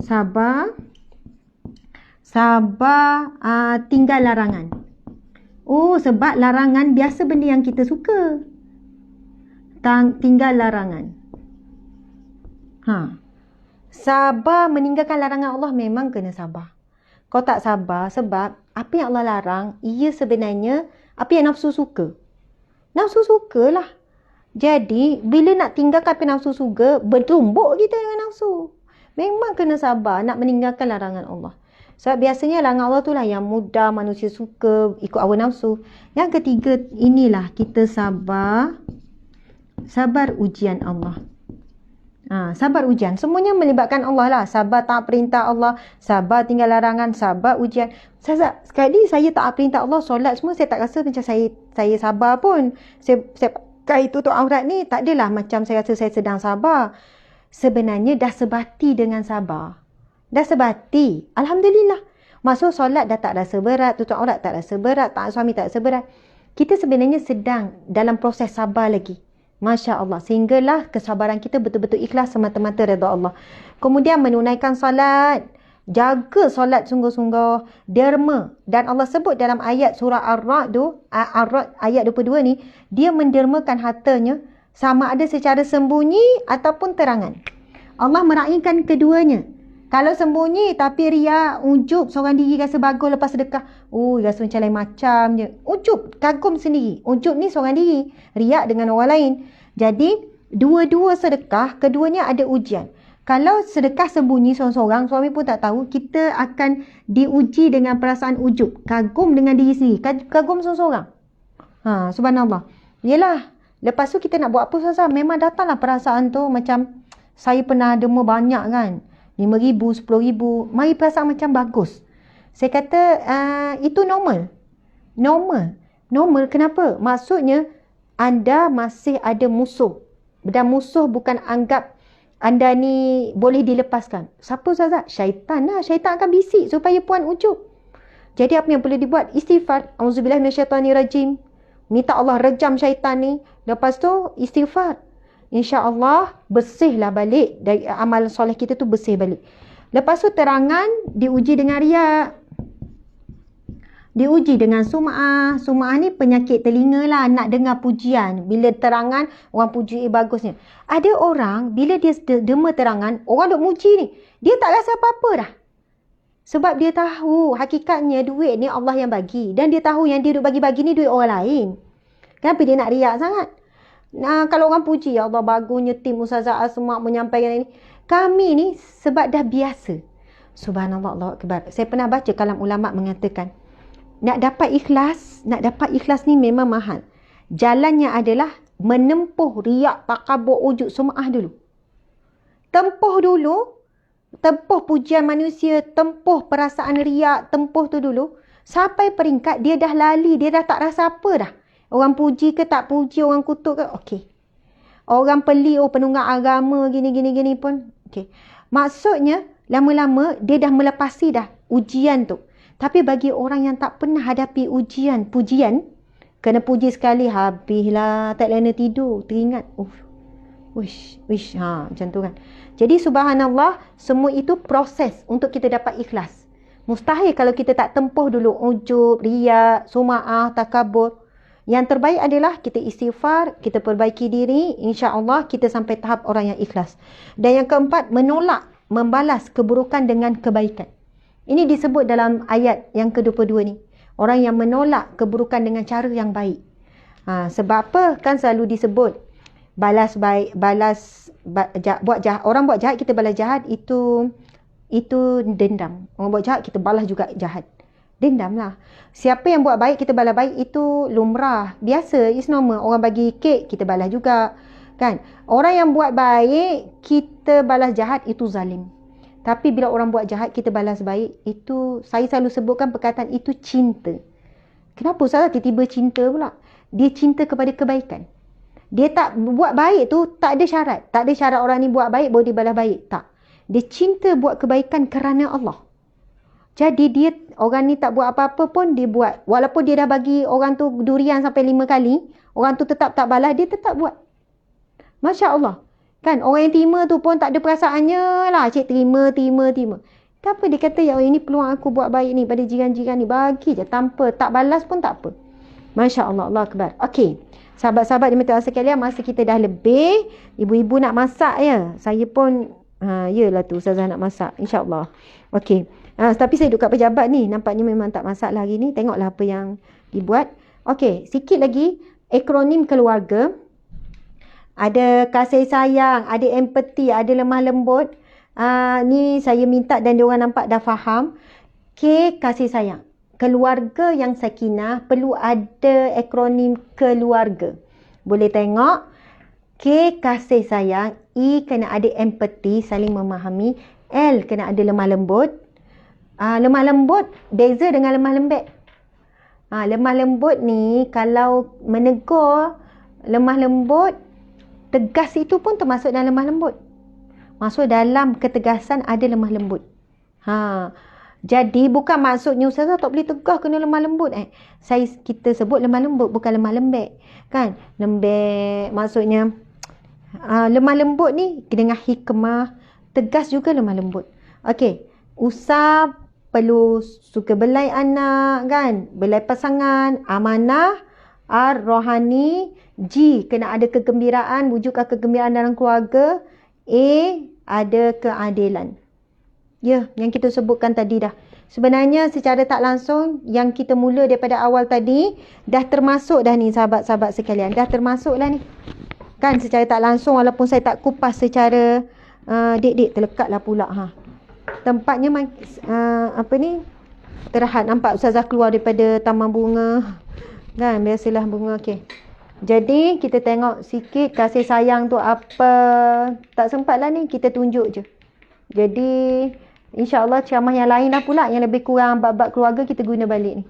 Sabar tinggal larangan. Oh, sebab larangan biasa benda yang kita suka. Tinggal larangan. Sabar meninggalkan larangan Allah memang kena sabar. Kau tak sabar sebab apa yang Allah larang, ia sebenarnya apa yang nafsu suka. Nafsu sukalah. Jadi, bila nak tinggalkan apa yang nafsu suka, bertumbuk kita dengan nafsu. Memang kena sabar nak meninggalkan larangan Allah. Sebab biasanya larangan Allah tu lah yang mudah manusia suka ikut hawa nafsu. Yang ketiga, inilah kita sabar ujian Allah. Sabar ujian. Semuanya melibatkan Allah lah. Sabar taat perintah Allah. Sabar tinggal larangan. Sabar ujian. Sekali saya taat perintah Allah, solat semua, saya tak rasa macam saya sabar pun. Saya pakai tutup aurat ni, tak adalah macam saya rasa saya sedang sabar. Sebenarnya dah sebati dengan sabar. Dah sebati. Alhamdulillah. Masuk solat dah tak rasa berat. Tutup aurat tak rasa berat. Taat suami tak rasa berat. Kita sebenarnya sedang dalam proses sabar lagi. Masya Allah. Sehinggalah kesabaran kita betul-betul ikhlas semata-mata redha Allah. Kemudian menunaikan solat. Jaga solat sungguh-sungguh. Derma. Dan Allah sebut dalam ayat surah Ar-Ra'd tu, Ar-Ra'd ayat 22 ni, dia mendermakan hartanya sama ada secara sembunyi ataupun terangan. Allah meraihkan keduanya. Kalau sembunyi tapi riak, ujub, seorang diri rasa bagus lepas sedekah. Rasa macam lain macam je. Ujub, kagum sendiri. Ujub ni seorang diri. Riak dengan orang lain. Jadi, dua-dua sedekah, keduanya ada ujian. Kalau sedekah sembunyi seorang-seorang, suami pun tak tahu, kita akan diuji dengan perasaan ujub. Kagum dengan diri sendiri. Kagum seorang-seorang. Subhanallah. Yelah. Lepas tu kita nak buat apa susah. Memang datanglah perasaan tu macam, saya pernah derma banyak kan. 5,000, 10,000. Mari perasaan macam bagus. Saya kata itu normal. Normal kenapa? Maksudnya anda masih ada musuh. Dan musuh bukan anggap anda ni boleh dilepaskan. Siapa Ustazah? Syaitan lah. Syaitan akan bisik supaya puan ujub. Jadi apa yang perlu dibuat? Istighfar. Auzubillah minasyaitanirrajim. Minta Allah rejam syaitan ni. Lepas tu istighfar. InsyaAllah bersihlah balik. Dari amal soleh kita tu bersih balik. Lepas tu terangan diuji dengan riak. Diuji dengan sum'ah. Sum'ah ni penyakit telinga lah. Nak dengar pujian. Bila terangan, orang puji bagusnya. Ada orang, bila dia derma terangan, orang duk muji ni. Dia tak rasa apa-apa dah. Sebab dia tahu hakikatnya duit ni Allah yang bagi. Dan dia tahu yang dia duk bagi-bagi ni duit orang lain. Kenapa dia nak riak sangat? Kalau orang puji, ya Allah bagusnya tim Ustazah Asma menyampaikan ini. Kami ni sebab dah biasa. Subhanallah, Allahu Akbar. Saya pernah baca kalam ulama mengatakan, nak dapat ikhlas ni memang mahal. Jalannya adalah menempuh riak, takabur, ujub, sum'ah dulu. Tempuh pujian manusia, tempuh perasaan riak, tempuh tu dulu. Sampai peringkat dia dah lali, dia dah tak rasa apa dah. Orang puji ke tak puji, orang kutuk ke, okey. Orang peli, penunggang agama, gini pun, okey. Maksudnya, lama-lama dia dah melepasi dah ujian tu. Tapi bagi orang yang tak pernah hadapi pujian, kena puji sekali, habislah, tak lena tidur, teringat. Macam tu kan. Jadi subhanallah, semua itu proses untuk kita dapat ikhlas. Mustahil kalau kita tak tempuh dulu ujub, riak, sum'ah, takabur. Yang terbaik adalah kita istighfar, kita perbaiki diri, insya-Allah kita sampai tahap orang yang ikhlas. Dan yang keempat, membalas keburukan dengan kebaikan. Ini disebut dalam ayat yang ke-22 ni. Orang yang menolak keburukan dengan cara yang baik. Sebab apa? Kan selalu disebut balas baik, buat jahat. Orang buat jahat kita balas jahat, itu dendam. Orang buat jahat kita balas juga jahat. Dendam lah. Siapa yang buat baik kita balas baik, itu lumrah, biasa, it's normal. Orang bagi kek kita balas juga, kan? Orang yang buat baik kita balas jahat, itu zalim. Tapi bila orang buat jahat kita balas baik, itu saya selalu sebutkan perkataan itu cinta. Kenapa Ustazah tiba-tiba cinta pula? Dia cinta kepada kebaikan. Dia tak buat baik tu, tak ada syarat. Tak ada syarat orang ni buat baik baru dia balas baik. Tak. Dia cinta buat kebaikan kerana Allah. Jadi dia, orang ni tak buat apa-apa pun dia buat. Walaupun dia dah bagi orang tu durian sampai 5 kali, orang tu tetap tak balas, dia tetap buat. Masya Allah. Kan, orang yang terima tu pun tak ada perasaannya lah. Cik terima. Kenapa dia kata, ya Allah, ini peluang aku buat baik ni pada jiran-jiran ni. Bagi je tanpa, tak balas pun tak apa. Masya Allah, Allah Akbar. Okey. Sahabat-sahabat dimati Allah sekalian, masa kita dah lebih. Ibu-ibu nak masak ya. Saya pun, yalah tu Ustazah nak masak. InsyaAllah. Okey. Tapi saya duduk kat pejabat ni. Nampaknya memang tak masak lah hari ni. Tengoklah apa yang dibuat. Okey. Sikit lagi. Akronim keluarga. Ada kasih sayang. Ada empati. Ada lemah lembut. Ni saya minta dan diorang nampak dah faham. K, kasih sayang. Keluarga yang sakinah perlu ada akronim keluarga. Boleh tengok. K, kasih sayang. E, kena ada empati. Saling memahami. L, kena ada lemah lembut. Lemah lembut beza dengan lemah lembek. Lemah lembut ni kalau menegur, lemah lembut, tegas itu pun termasuk dalam lemah lembut. Maksud dalam ketegasan ada lemah lembut. Jadi bukan maksudnya Ustazah tak boleh tegas, kena lemah lembut. Kita sebut lemah lembut, bukan lemah lembek. Kan? Lembek maksudnya lemah lembut ni dengan hikmah, tegas juga lemah lembut. Okey, usap perlu suka belai anak, kan? Belai pasangan, amanah, R, rohani, G, kena ada kegembiraan, wujudkan kegembiraan dalam keluarga, A, ada keadilan. Ya, yang kita sebutkan tadi dah. Sebenarnya secara tak langsung, yang kita mula daripada awal tadi, dah termasuk dah ni sahabat-sahabat sekalian. Dah termasuk lah ni. Kan secara tak langsung, walaupun saya tak kupas secara, dek terlekat lah pula. Tempatnya apa ni, terhad. Nampak Ustazah keluar daripada taman bunga, kan? Biasalah bunga. Okey. Jadi kita tengok sikit kasih sayang tu apa. Tak sempat lah ni, kita tunjuk je. Jadi insya-Allah ceramah yang lain dah pula, yang lebih kurang bab-bab keluarga kita guna balik ni.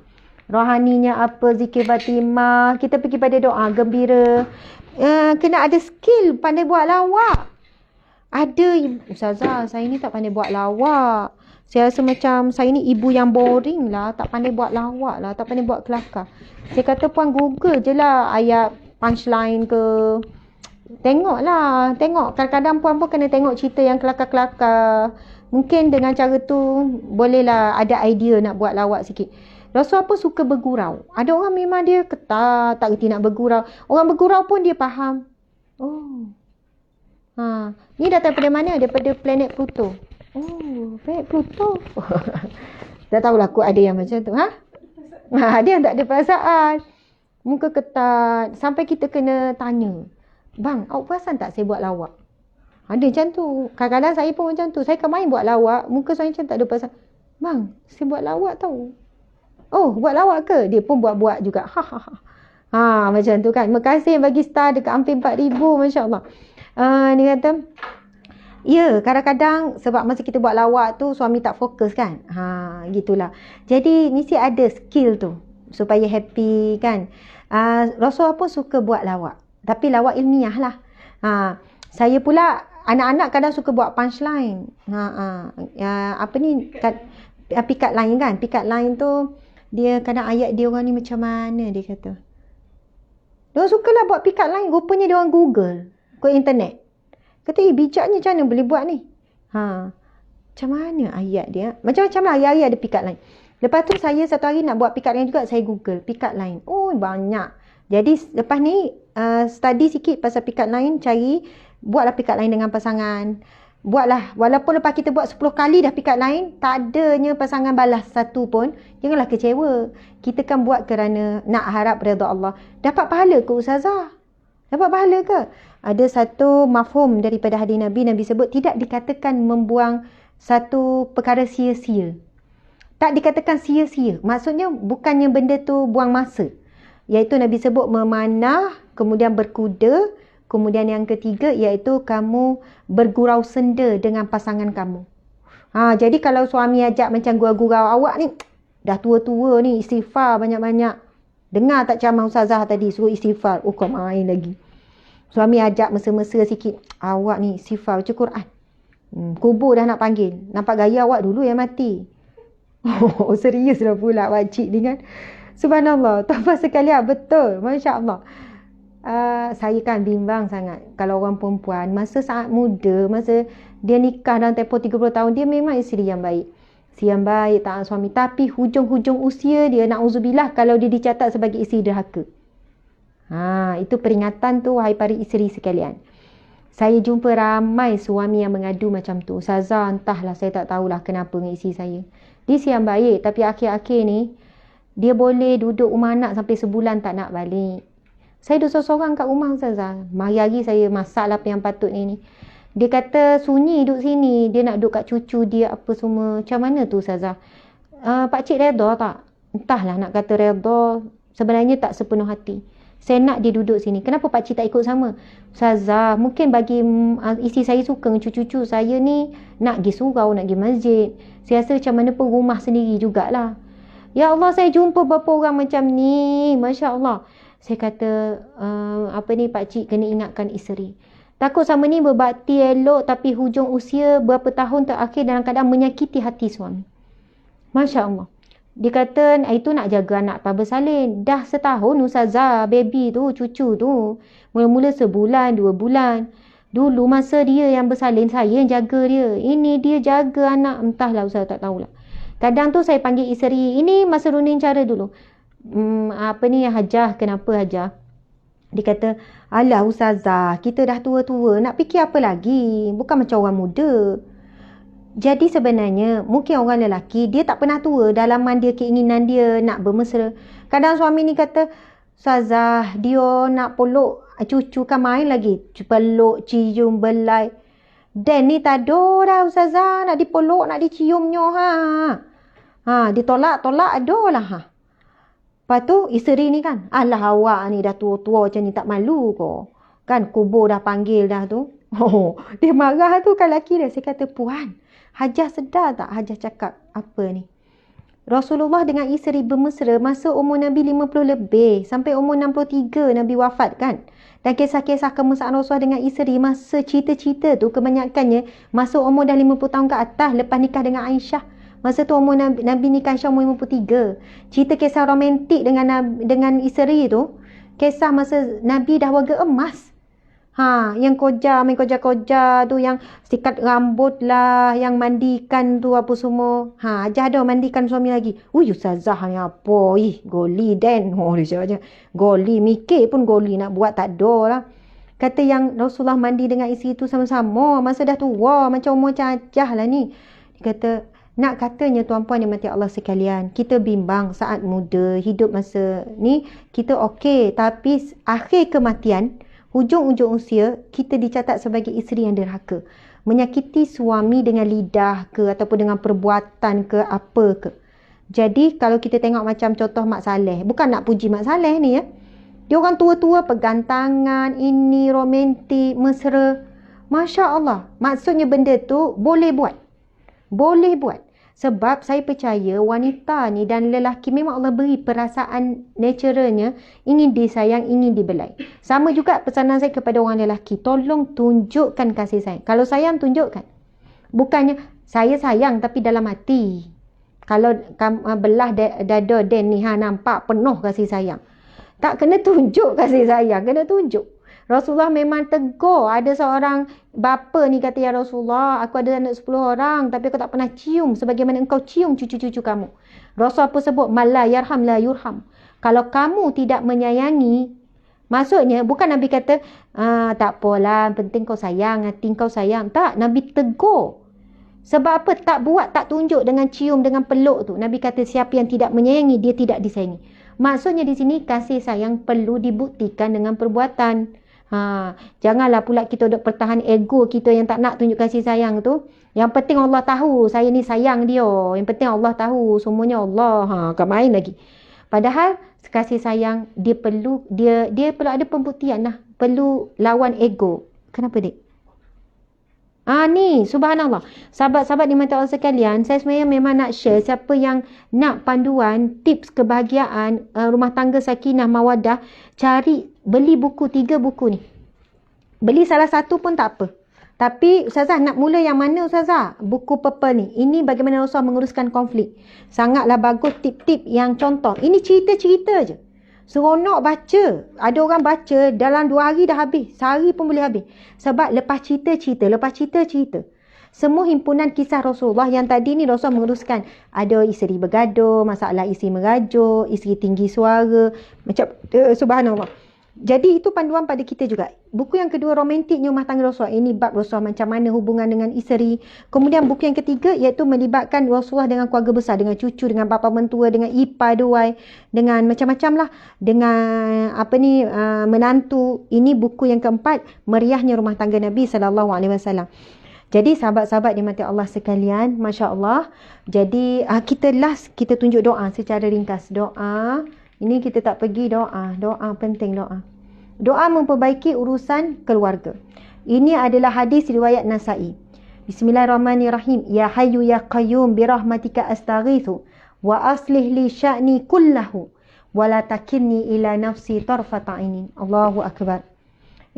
Rohaninya apa, zikir Fatimah, kita pergi pada doa gembira. Kena ada skill, pandai buat lawak. Ada, Ustazah, saya ni tak pandai buat lawak. Saya rasa macam saya ni ibu yang boring lah. Tak pandai buat lawak lah. Tak pandai buat kelakar. Saya kata puan Google je lah ayat punchline ke. Tengok lah. Tengok. Kadang-kadang puan pun kena tengok cerita yang kelakar-kelakar. Mungkin dengan cara tu bolehlah ada idea nak buat lawak sikit. Rasul apa suka bergurau. Ada orang memang dia ketat, tak reti nak bergurau. Orang bergurau pun dia faham. Oh. Ni datang daripada mana? Daripada planet Pluto. Oh, planet Pluto. Tak tahulah aku ada yang macam tu. Ada yang tak ada perasaan. Muka ketat. Sampai kita kena tanya. Bang, awak perasan tak saya buat lawak? Ada macam tu. Kadang-kadang saya pun macam tu. Saya kan main buat lawak. Muka saya macam tak ada perasaan. Bang, saya buat lawak tau. Oh, buat lawak ke? Dia pun buat-buat juga. Macam tu kan. Terima kasih bagi star dekat hampir 4,000. Masya Allah. Dia kata, ya, kadang-kadang sebab masa kita buat lawak tu suami tak fokus kan. Gitulah. Jadi mesti ada skill tu supaya happy kan. Rasulullah pun suka buat lawak. Tapi lawak ilmiah lah. Saya pula anak-anak kadang suka buat punchline. Apa ni, pick up line kan. Pick up line tu dia kadang ayat dia orang ni macam mana dia kata. Dia sukalah buat pick up line. Rupanya dia orang Google ke internet. Kata, bijaknya macam mana boleh buat ni? Macam mana ayat dia? Macam-macam lah ayat-ayat ada pick up line. Lepas tu saya satu hari nak buat pick up line juga, saya Google pick up line. Oh, banyak. Jadi lepas ni study sikit pasal pick up line, buatlah pick up line dengan pasangan. Buatlah, walaupun lepas kita buat 10 kali dah pikat lain, tak adanya pasangan balas satu pun, janganlah kecewa. Kita kan buat kerana nak harap redha Allah. Dapat pahala ke ustazah? Dapat pahala ke? Ada satu mafhum daripada hadis Nabi, Nabi sebut tidak dikatakan membuang satu perkara sia-sia. Tak dikatakan sia-sia. Maksudnya bukannya benda tu buang masa. Iaitu Nabi sebut memanah, kemudian berkuda, kemudian yang ketiga iaitu kamu bergurau senda dengan pasangan kamu. Jadi kalau suami ajak macam gurau-gurau, awak ni dah tua-tua ni istighfar banyak-banyak. Dengar tak ceramah ustazah tadi suruh istighfar. Kau main lagi. Suami ajak mesra-mesra sikit. Awak ni istighfar baca Quran. Kubur dah nak panggil. Nampak gaya awak dulu yang mati. Oh, serius dah pula pakcik ni kan. Subhanallah. Tuan-tuan sekalian, betul. Masya Allah. Saya kan bimbang sangat. Kalau orang perempuan, masa saat muda, masa dia nikah dalam tempoh 30 tahun, dia memang isteri yang baik. Isteri yang baik, taat suami. Tapi hujung-hujung usia dia, na'udzubillah, kalau dia dicatat sebagai isteri derhaka. Itu peringatan tu, wahai para isteri sekalian. Saya jumpa ramai suami yang mengadu macam tu. Ustazah, entahlah, saya tak tahulah kenapa dengan isteri saya. Dia siang baik, tapi akhir-akhir ni, dia boleh duduk rumah anak sampai sebulan tak nak balik. Saya duduk seorang-seorang kat rumah ustazah. Hari-hari saya masak lah apa yang patut ni. Dia kata sunyi duduk sini. Dia nak duduk kat cucu dia apa semua. Macam mana tu ustazah? Pakcik redha tak? Entahlah nak kata redha. Sebenarnya tak sepenuh hati. Saya nak dia duduk sini. Kenapa pakcik tak ikut sama? Ustazah, mungkin bagi isteri saya suka dengan cucu-cucu saya ni nak pergi surau, nak pergi masjid. Saya rasa macam mana pun rumah sendiri jugalah. Ya Allah, saya jumpa beberapa orang macam ni. Masya Allah. Saya kata, pakcik kena ingatkan isteri. Takut sama ni berbakti elok tapi hujung usia berapa tahun terakhir dalam keadaan menyakiti hati suami. Masya Allah. Dia kata, itu nak jaga anak tak bersalin. Dah setahun ustazah, baby tu, cucu tu. Mula-mula sebulan, 2 bulan. Dulu masa dia yang bersalin, saya yang jaga dia. Ini dia jaga anak. Entahlah ustazah, tak tahulah. Kadang tu saya panggil isteri, ini masa runding cara dulu. Hajah, kenapa Hajah? Dia kata, alah ustazah, kita dah tua-tua, nak fikir apa lagi? Bukan macam orang muda. Jadi sebenarnya, mungkin orang lelaki, dia tak pernah tua. Dalaman dia, keinginan dia nak bermesra. Kadang suami ni kata, ustazah, dia nak peluk cucu kan main lagi. Peluk, cium, belai. Dan ni tak ada dah ustazah, nak dipeluk, nak diciumnya. Ditolak-tolak ada lah. Lepas tu, isteri ni kan, alah awak ni dah tua-tua macam ni tak malu kau. Kan, kubur dah panggil dah tu. Dia marah tu kan lelaki dia. Saya kata, puan, Hajah sedar tak Hajah cakap apa ni? Rasulullah dengan isteri bermesra masa umur Nabi 50 lebih. Sampai umur 63 Nabi wafat kan. Dan kisah-kisah kemesraan Rasulullah dengan isteri masa cerita-cerita tu kebanyakannya masa umur dah 50 tahun ke atas lepas nikah dengan Aisyah. Masa tu umur Nabi nikah Aisyah umur 53. Cerita kisah romantik dengan isteri tu. Kisah masa Nabi dah warga emas. Yang main koja tu, yang sikat rambut lah, yang mandikan tu apa semua. Hajah dah mandikan suami lagi. Ustazah ni apa? Goli den. Dia cakap goli, mikir pun goli nak buat tak ada lah. Kata yang Rasulullah mandi dengan isteri tu sama-sama. Masa dah tua, macam umur cacah lah ni. Dia kata, nak katanya tuan-puan yang mati Allah sekalian, kita bimbang saat muda, hidup masa ni, kita okey. Tapi akhir kematian, hujung-hujung usia, kita dicatat sebagai isteri yang derhaka. Menyakiti suami dengan lidah ke, ataupun dengan perbuatan ke, apa ke. Jadi, kalau kita tengok macam contoh Mak Saleh. Bukan nak puji Mak Saleh ni ya. Dia orang tua-tua, pegang tangan, ini romantik, mesra. Masya Allah. Maksudnya benda tu boleh buat. Boleh buat. Sebab saya percaya wanita ni dan lelaki memang Allah beri perasaan naturalnya ingin disayang, ingin dibelai. Sama juga pesanan saya kepada orang lelaki. Tolong tunjukkan kasih sayang. Kalau sayang, tunjukkan. Bukannya saya sayang tapi dalam hati. Kalau belah dada Dan ni nampak penuh kasih sayang. Tak kena tunjuk kasih sayang. Kena tunjuk. Rasulullah memang tegur. Ada seorang bapa ni kata, ya Rasulullah, aku ada anak 10 orang tapi aku tak pernah cium sebagaimana engkau cium cucu-cucu kamu. Rasulullah pun sebut, man la yarham la yurham. Kalau kamu tidak menyayangi, Maksudnya bukan Nabi kata tak apalah, penting kau sayang, hati kau sayang. Tak, Nabi tegur. Sebab apa? Tak buat, tak tunjuk dengan cium, dengan peluk tu. Nabi kata siapa yang tidak menyayangi, dia tidak disayangi. Maksudnya di sini kasih sayang perlu dibuktikan dengan perbuatan. Janganlah pula kita duk pertahan ego kita yang tak nak tunjuk kasih sayang tu. Yang penting Allah tahu saya ni sayang dia. Yang penting Allah tahu semuanya Allah. Kau main lagi. Padahal kasih sayang dia perlu ada pembuktian lah. Perlu lawan ego. Kenapa dik? Ni subhanallah. Sahabat-sahabat dimata Allah sekalian, saya sebenarnya memang nak share siapa yang nak panduan tips kebahagiaan rumah tangga sakinah mawaddah, beli buku 3 buku ni. Beli salah satu pun tak apa. Tapi Ustazah nak mula yang mana Ustazah? Buku purple ni. Ini bagaimana Rasulullah menguruskan konflik. Sangatlah bagus tip-tip yang contoh. Ini cerita-cerita je. Seronok baca. Ada orang baca dalam 2 hari dah habis. Sehari pun boleh habis. Sebab lepas cerita-cerita. Semua himpunan kisah Rasulullah yang tadi ni Rasulullah menguruskan. Ada isteri bergaduh, masalah isteri merajuk, isteri tinggi suara. Macam subhanallah. Jadi itu panduan pada kita juga. Buku yang kedua, romantiknya rumah tangga Rasulullah. Ini bab Rasulullah macam mana hubungan dengan isteri. Kemudian buku yang ketiga iaitu melibatkan Rasulullah dengan keluarga besar. Dengan cucu, dengan bapa mentua, dengan ipar duai. Dengan macam-macam lah. Dengan menantu. Ini buku yang keempat, meriahnya rumah tangga Nabi SAW. Jadi sahabat-sahabat dimati Allah sekalian, Masya Allah. Jadi kita tunjuk doa secara ringkas. Doa. Ini kita tak pergi doa. Doa penting doa. Doa memperbaiki urusan keluarga. Ini adalah hadis riwayat Nasa'i. Bismillahirrahmanirrahim. Ya Hayyu Ya Qayyum birahmatika astaghithu wa aslih li sya'ni kullahu wa la takilni ila nafsi tarfata ainin. Allahu akbar.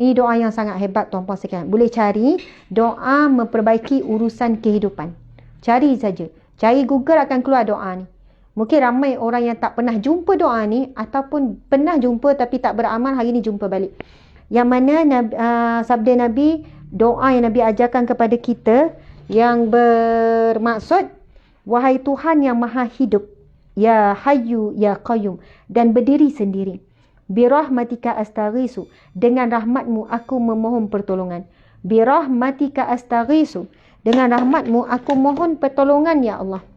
Ini doa yang sangat hebat tuan-puan sekalian. Boleh cari doa memperbaiki urusan kehidupan. Cari saja. Cari Google akan keluar doa ni. Mungkin ramai orang yang tak pernah jumpa doa ni ataupun pernah jumpa tapi tak beramal, hari ni jumpa balik. Yang mana sabda Nabi, doa yang Nabi ajarkan kepada kita yang bermaksud, wahai Tuhan yang maha hidup, Ya Hayyu Ya Qayyum, dan berdiri sendiri. Birahmatika astaghisu, dengan rahmatmu aku memohon pertolongan. Birahmatika astaghisu, dengan rahmatmu aku mohon pertolongan ya Allah.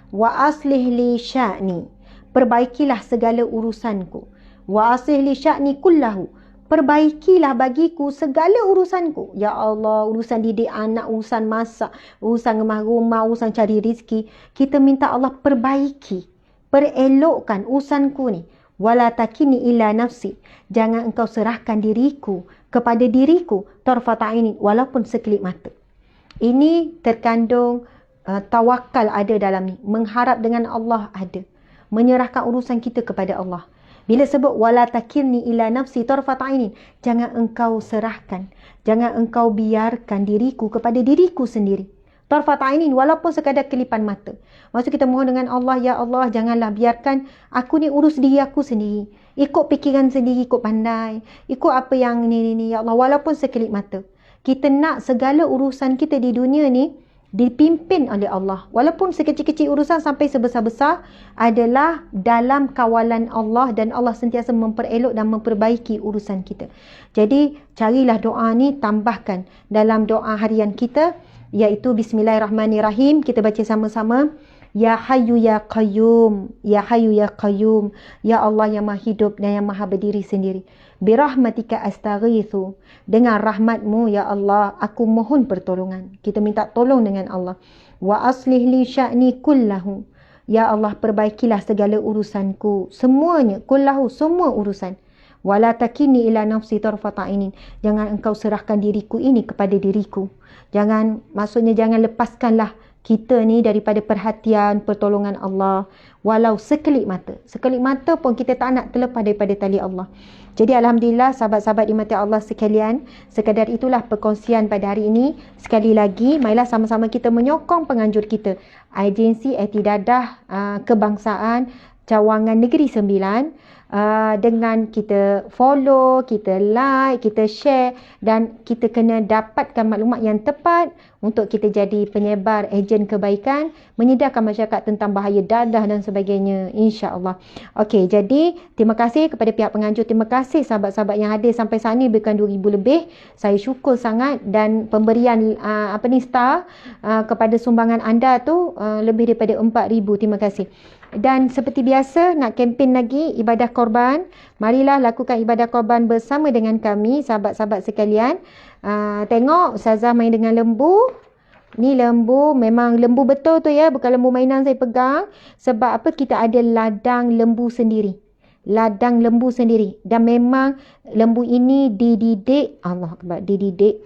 Wa aslih li sya'ni, perbaikilah segala urusanku. Wa aslih li sya'ni kullahu, perbaikilah bagiku segala urusanku. Ya Allah, urusan didik anak, urusan masak, urusan rumah rumah, urusan cari rezeki. Kita minta Allah perbaiki, perelokkan urusanku ni. Wala takini ila nafsi, jangan engkau serahkan diriku kepada diriku tarfata ainin, walaupun sekelip mata. Ini terkandung tawakal ada dalam ni. Mengharap dengan Allah ada. Menyerahkan urusan kita kepada Allah. Bila sebut wala takilni ila nafsi tarfat ainin, jangan engkau serahkan, jangan engkau biarkan diriku kepada diriku sendiri. Tarfat ainin, walaupun sekadar kelipan mata. Maksud kita mohon dengan Allah, ya Allah, janganlah biarkan aku ni urus diri aku sendiri. Ikut fikiran sendiri, ikut pandai, ikut apa yang ni ya Allah, walaupun sekelip mata. Kita nak segala urusan kita di dunia ni dipimpin oleh Allah. Walaupun sekecil-kecil urusan sampai sebesar-besar adalah dalam kawalan Allah, dan Allah sentiasa memperelok dan memperbaiki urusan kita. Jadi carilah doa ni, tambahkan dalam doa harian kita, iaitu Bismillahirrahmanirrahim. Kita baca sama-sama. Ya Hayyu Ya Qayyum, Ya Hayyu Ya Qayyum, Ya Allah yang maha hidup dan yang maha berdiri sendiri. Birahmatika astaghithu, dengan rahmatmu ya Allah aku mohon pertolongan. Kita minta tolong dengan Allah. Wa aslih li sya'ni kullahu, ya Allah perbaikilah segala urusanku semuanya. Kullahu, semua urusan. Wala takini ila nafsi tarfata ainin, jangan engkau serahkan diriku ini kepada diriku. Maksudnya jangan lepaskanlah kita ni daripada perhatian, pertolongan Allah, walau sekelip mata. Sekelip mata pun kita tak nak terlepas daripada tali Allah. Jadi alhamdulillah sahabat-sahabat dimati Allah sekalian, sekadar itulah perkongsian pada hari ini. Sekali lagi, marilah sama-sama kita menyokong penganjur kita, agensi Etidadah Kebangsaan Cawangan Negeri Sembilan. Dengan kita follow, kita like, kita share, dan kita kena dapatkan maklumat yang tepat untuk kita jadi penyebar ejen kebaikan, menyedarkan masyarakat tentang bahaya dadah dan sebagainya, insya-Allah. Okey, jadi terima kasih kepada pihak penganjur, terima kasih sahabat-sahabat yang hadir sampai saat ni, bukan 2000 lebih. Saya syukur sangat, dan pemberian star kepada sumbangan anda tu lebih daripada 4000. Terima kasih. Dan seperti biasa, nak kempen lagi ibadah korban. Marilah lakukan ibadah korban bersama dengan kami, sahabat-sahabat sekalian. Tengok Ustazah main dengan lembu. Ni lembu, memang lembu betul tu ya, bukan lembu mainan saya pegang. Sebab apa? Kita ada ladang lembu sendiri. Ladang lembu sendiri. Dan memang lembu ini dididik, Allah Akbar, dididik,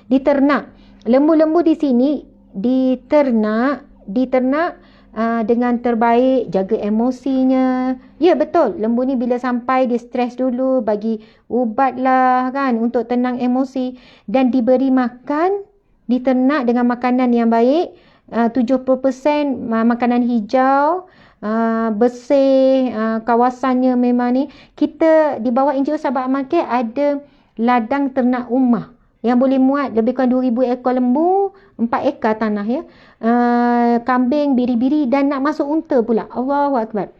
diternak. Lembu-lembu di sini diternak dengan terbaik, jaga emosinya. Ya, betul. Lembu ni bila sampai dia stres dulu, bagi ubat lah kan untuk tenang emosi, dan diberi makan, diternak dengan makanan yang baik. 70% makanan hijau, bersih, kawasannya memang ni. Kita di bawah NGO Sahabat Amal Care ada ladang ternak rumah yang boleh muat lebih kurang 2000 ekor lembu, 4 ekar tanah ya. Kambing, biri-biri, dan nak masuk unta pula. Allahu Akbar.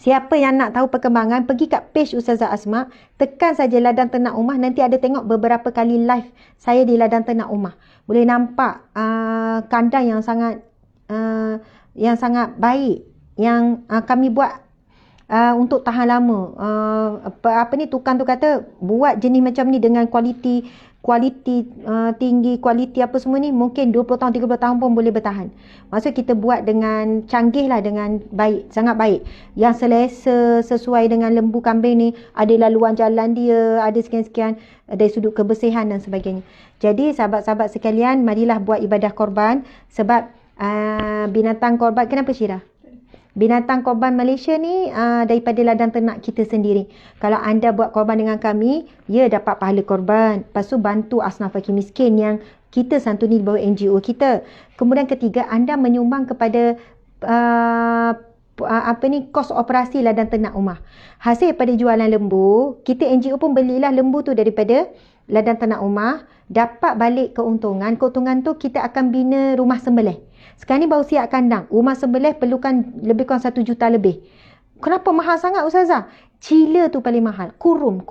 Siapa yang nak tahu perkembangan, pergi kat page Ustazah Asma, tekan saja ladang ternak rumah, nanti ada tengok beberapa kali live saya di ladang ternak rumah. Boleh nampak kandang yang sangat baik yang kami buat untuk tahan lama. Tukang tu kata buat jenis macam ni dengan kualiti tinggi, kualiti apa semua ni, mungkin 20 tahun, 30 tahun pun boleh bertahan. Maksud kita buat dengan canggih lah, dengan baik, sangat baik. Yang selesa, sesuai dengan lembu kambing ni, ada laluan jalan dia, ada sekian-sekian dari sudut kebersihan dan sebagainya. Jadi sahabat-sahabat sekalian, marilah buat ibadah korban. Sebab binatang korban, kenapa Syirah? Binatang korban Malaysia ni daripada ladang ternak kita sendiri. Kalau anda buat korban dengan kami, ya dapat pahala korban. Lepas tu bantu asnaf fakir miskin yang kita santuni di bawah NGO kita. Kemudian ketiga, anda menyumbang kepada kos operasi ladang ternak rumah. Hasil daripada jualan lembu, kita NGO pun belilah lembu tu daripada ladang ternak rumah, dapat balik keuntungan. Keuntungan tu kita akan bina rumah sembelih. Sekarang ni baru siap kandang. Rumah sembelih perlukan lebih kurang 1 juta lebih. Kenapa mahal sangat Ustazah? Cila tu paling mahal. Kurum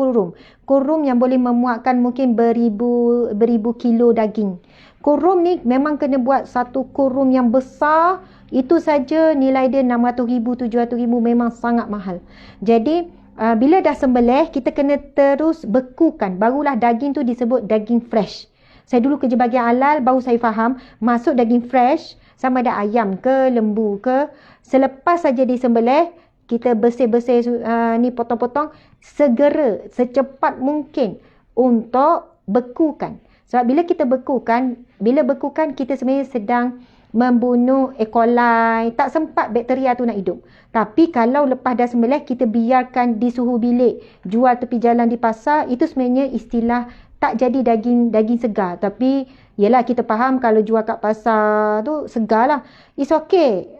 yang boleh memuatkan mungkin beribu kilo daging. Kurum ni memang kena buat satu kurum yang besar. Itu saja nilai dia 600,000, 700,000, memang sangat mahal. Jadi bila dah sembelih, kita kena terus bekukan. Barulah daging tu disebut daging fresh. Saya dulu kerja bahagian halal, baru saya faham masuk daging fresh, sama ada ayam ke, lembu ke. Selepas saja disembelih, kita bersih-bersih ni potong-potong, segera, secepat mungkin untuk bekukan. Sebab bila kita bekukan, kita sebenarnya sedang membunuh E. coli, tak sempat bakteria tu nak hidup. Tapi kalau lepas dah sembelih, kita biarkan di suhu bilik, jual tepi jalan di pasar, itu sebenarnya istilah tak jadi daging segar. Tapi yelah, kita faham kalau jual kat pasar tu segar lah. It's okay.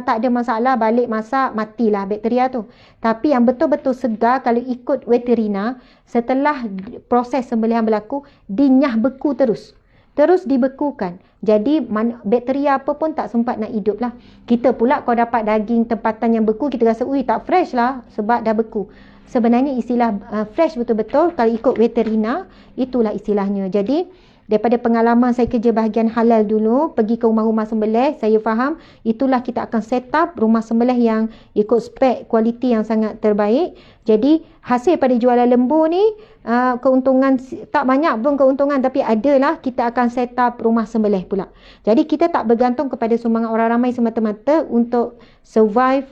Tak ada masalah, balik masak, matilah bakteria tu. Tapi yang betul-betul segar, kalau ikut veterina, setelah proses sembelihan berlaku, dinyah beku terus dibekukan. Jadi bakteria apa pun tak sempat nak hidup lah. Kita pula kalau dapat daging tempatan yang beku, kita rasa tak fresh lah sebab dah beku. Sebenarnya istilah fresh betul-betul kalau ikut veterina, itulah istilahnya. Jadi daripada pengalaman saya kerja bahagian halal dulu, pergi ke rumah-rumah sembelih, saya faham itulah kita akan set up rumah sembelih yang ikut spek kualiti yang sangat terbaik. Jadi hasil pada jualan lembu ni, keuntungan tak banyak pun keuntungan, tapi adalah kita akan set up rumah sembelih pula. Jadi kita tak bergantung kepada sumbangan orang ramai semata-mata untuk survive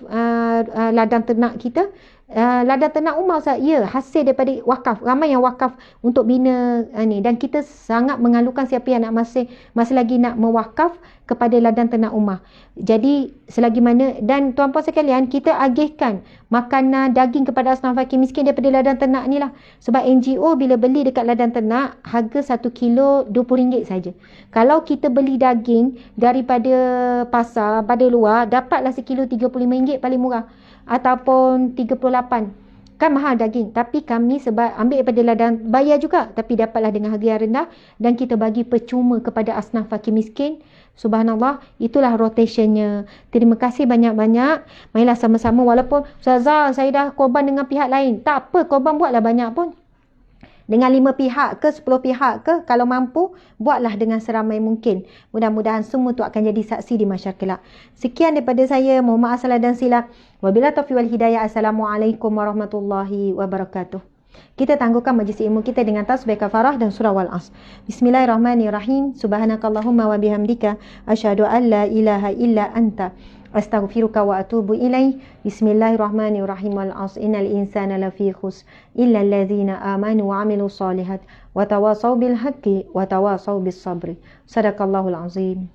ladang ternak kita. ladang ternak umar Ustaz, ya, hasil daripada wakaf. Ramai yang wakaf untuk bina ni, dan kita sangat mengalukan siapa yang nak masih lagi nak mewakaf kepada ladang ternak umar. Jadi selagi mana, dan tuan-puan sekalian, kita agihkan makanan daging kepada asnaf fakir miskin daripada ladang ternak ni lah. Sebab NGO bila beli dekat ladang ternak, harga 1 kilo RM20 saja. Kalau kita beli daging daripada pasar pada luar, dapatlah sekilo RM35 paling murah, ataupun 38. Kan mahal daging, tapi kami sebab ambil daripada ladang, bayar juga, tapi dapatlah dengan harga yang rendah, dan kita bagi percuma kepada asnaf fakir miskin. Subhanallah, itulah rotationnya. Terima kasih banyak-banyak. Marilah sama-sama, walaupun Ustazah saya dah korban dengan pihak lain, tak apa, korban buatlah banyak pun. Dengan 5 pihak ke 10 pihak ke, kalau mampu, buatlah dengan seramai mungkin. Mudah-mudahan semua tu akan jadi saksi di mahsyar kelak. Sekian daripada saya. Mohon maaf salah dan silap. Wabillahi taufiq wal hidayah. Assalamualaikum warahmatullahi wabarakatuh. Kita tangguhkan majlis ilmu kita dengan tasbih kafarah dan surah Wal-Asr. Bismillahirrahmanirrahim. Subhanakallahumma wa bihamdika asyhadu an la ilaha illa anta astaghfiruka wa atubu ilaih. Bismillahirrahmanirrahim. Wal-'asr innal insana lafi khusr illa allazina amanu wa 'amilus solihat wa tawasaw bil haqqi wa tawasaw bis sabri. Sadaqallahul azim.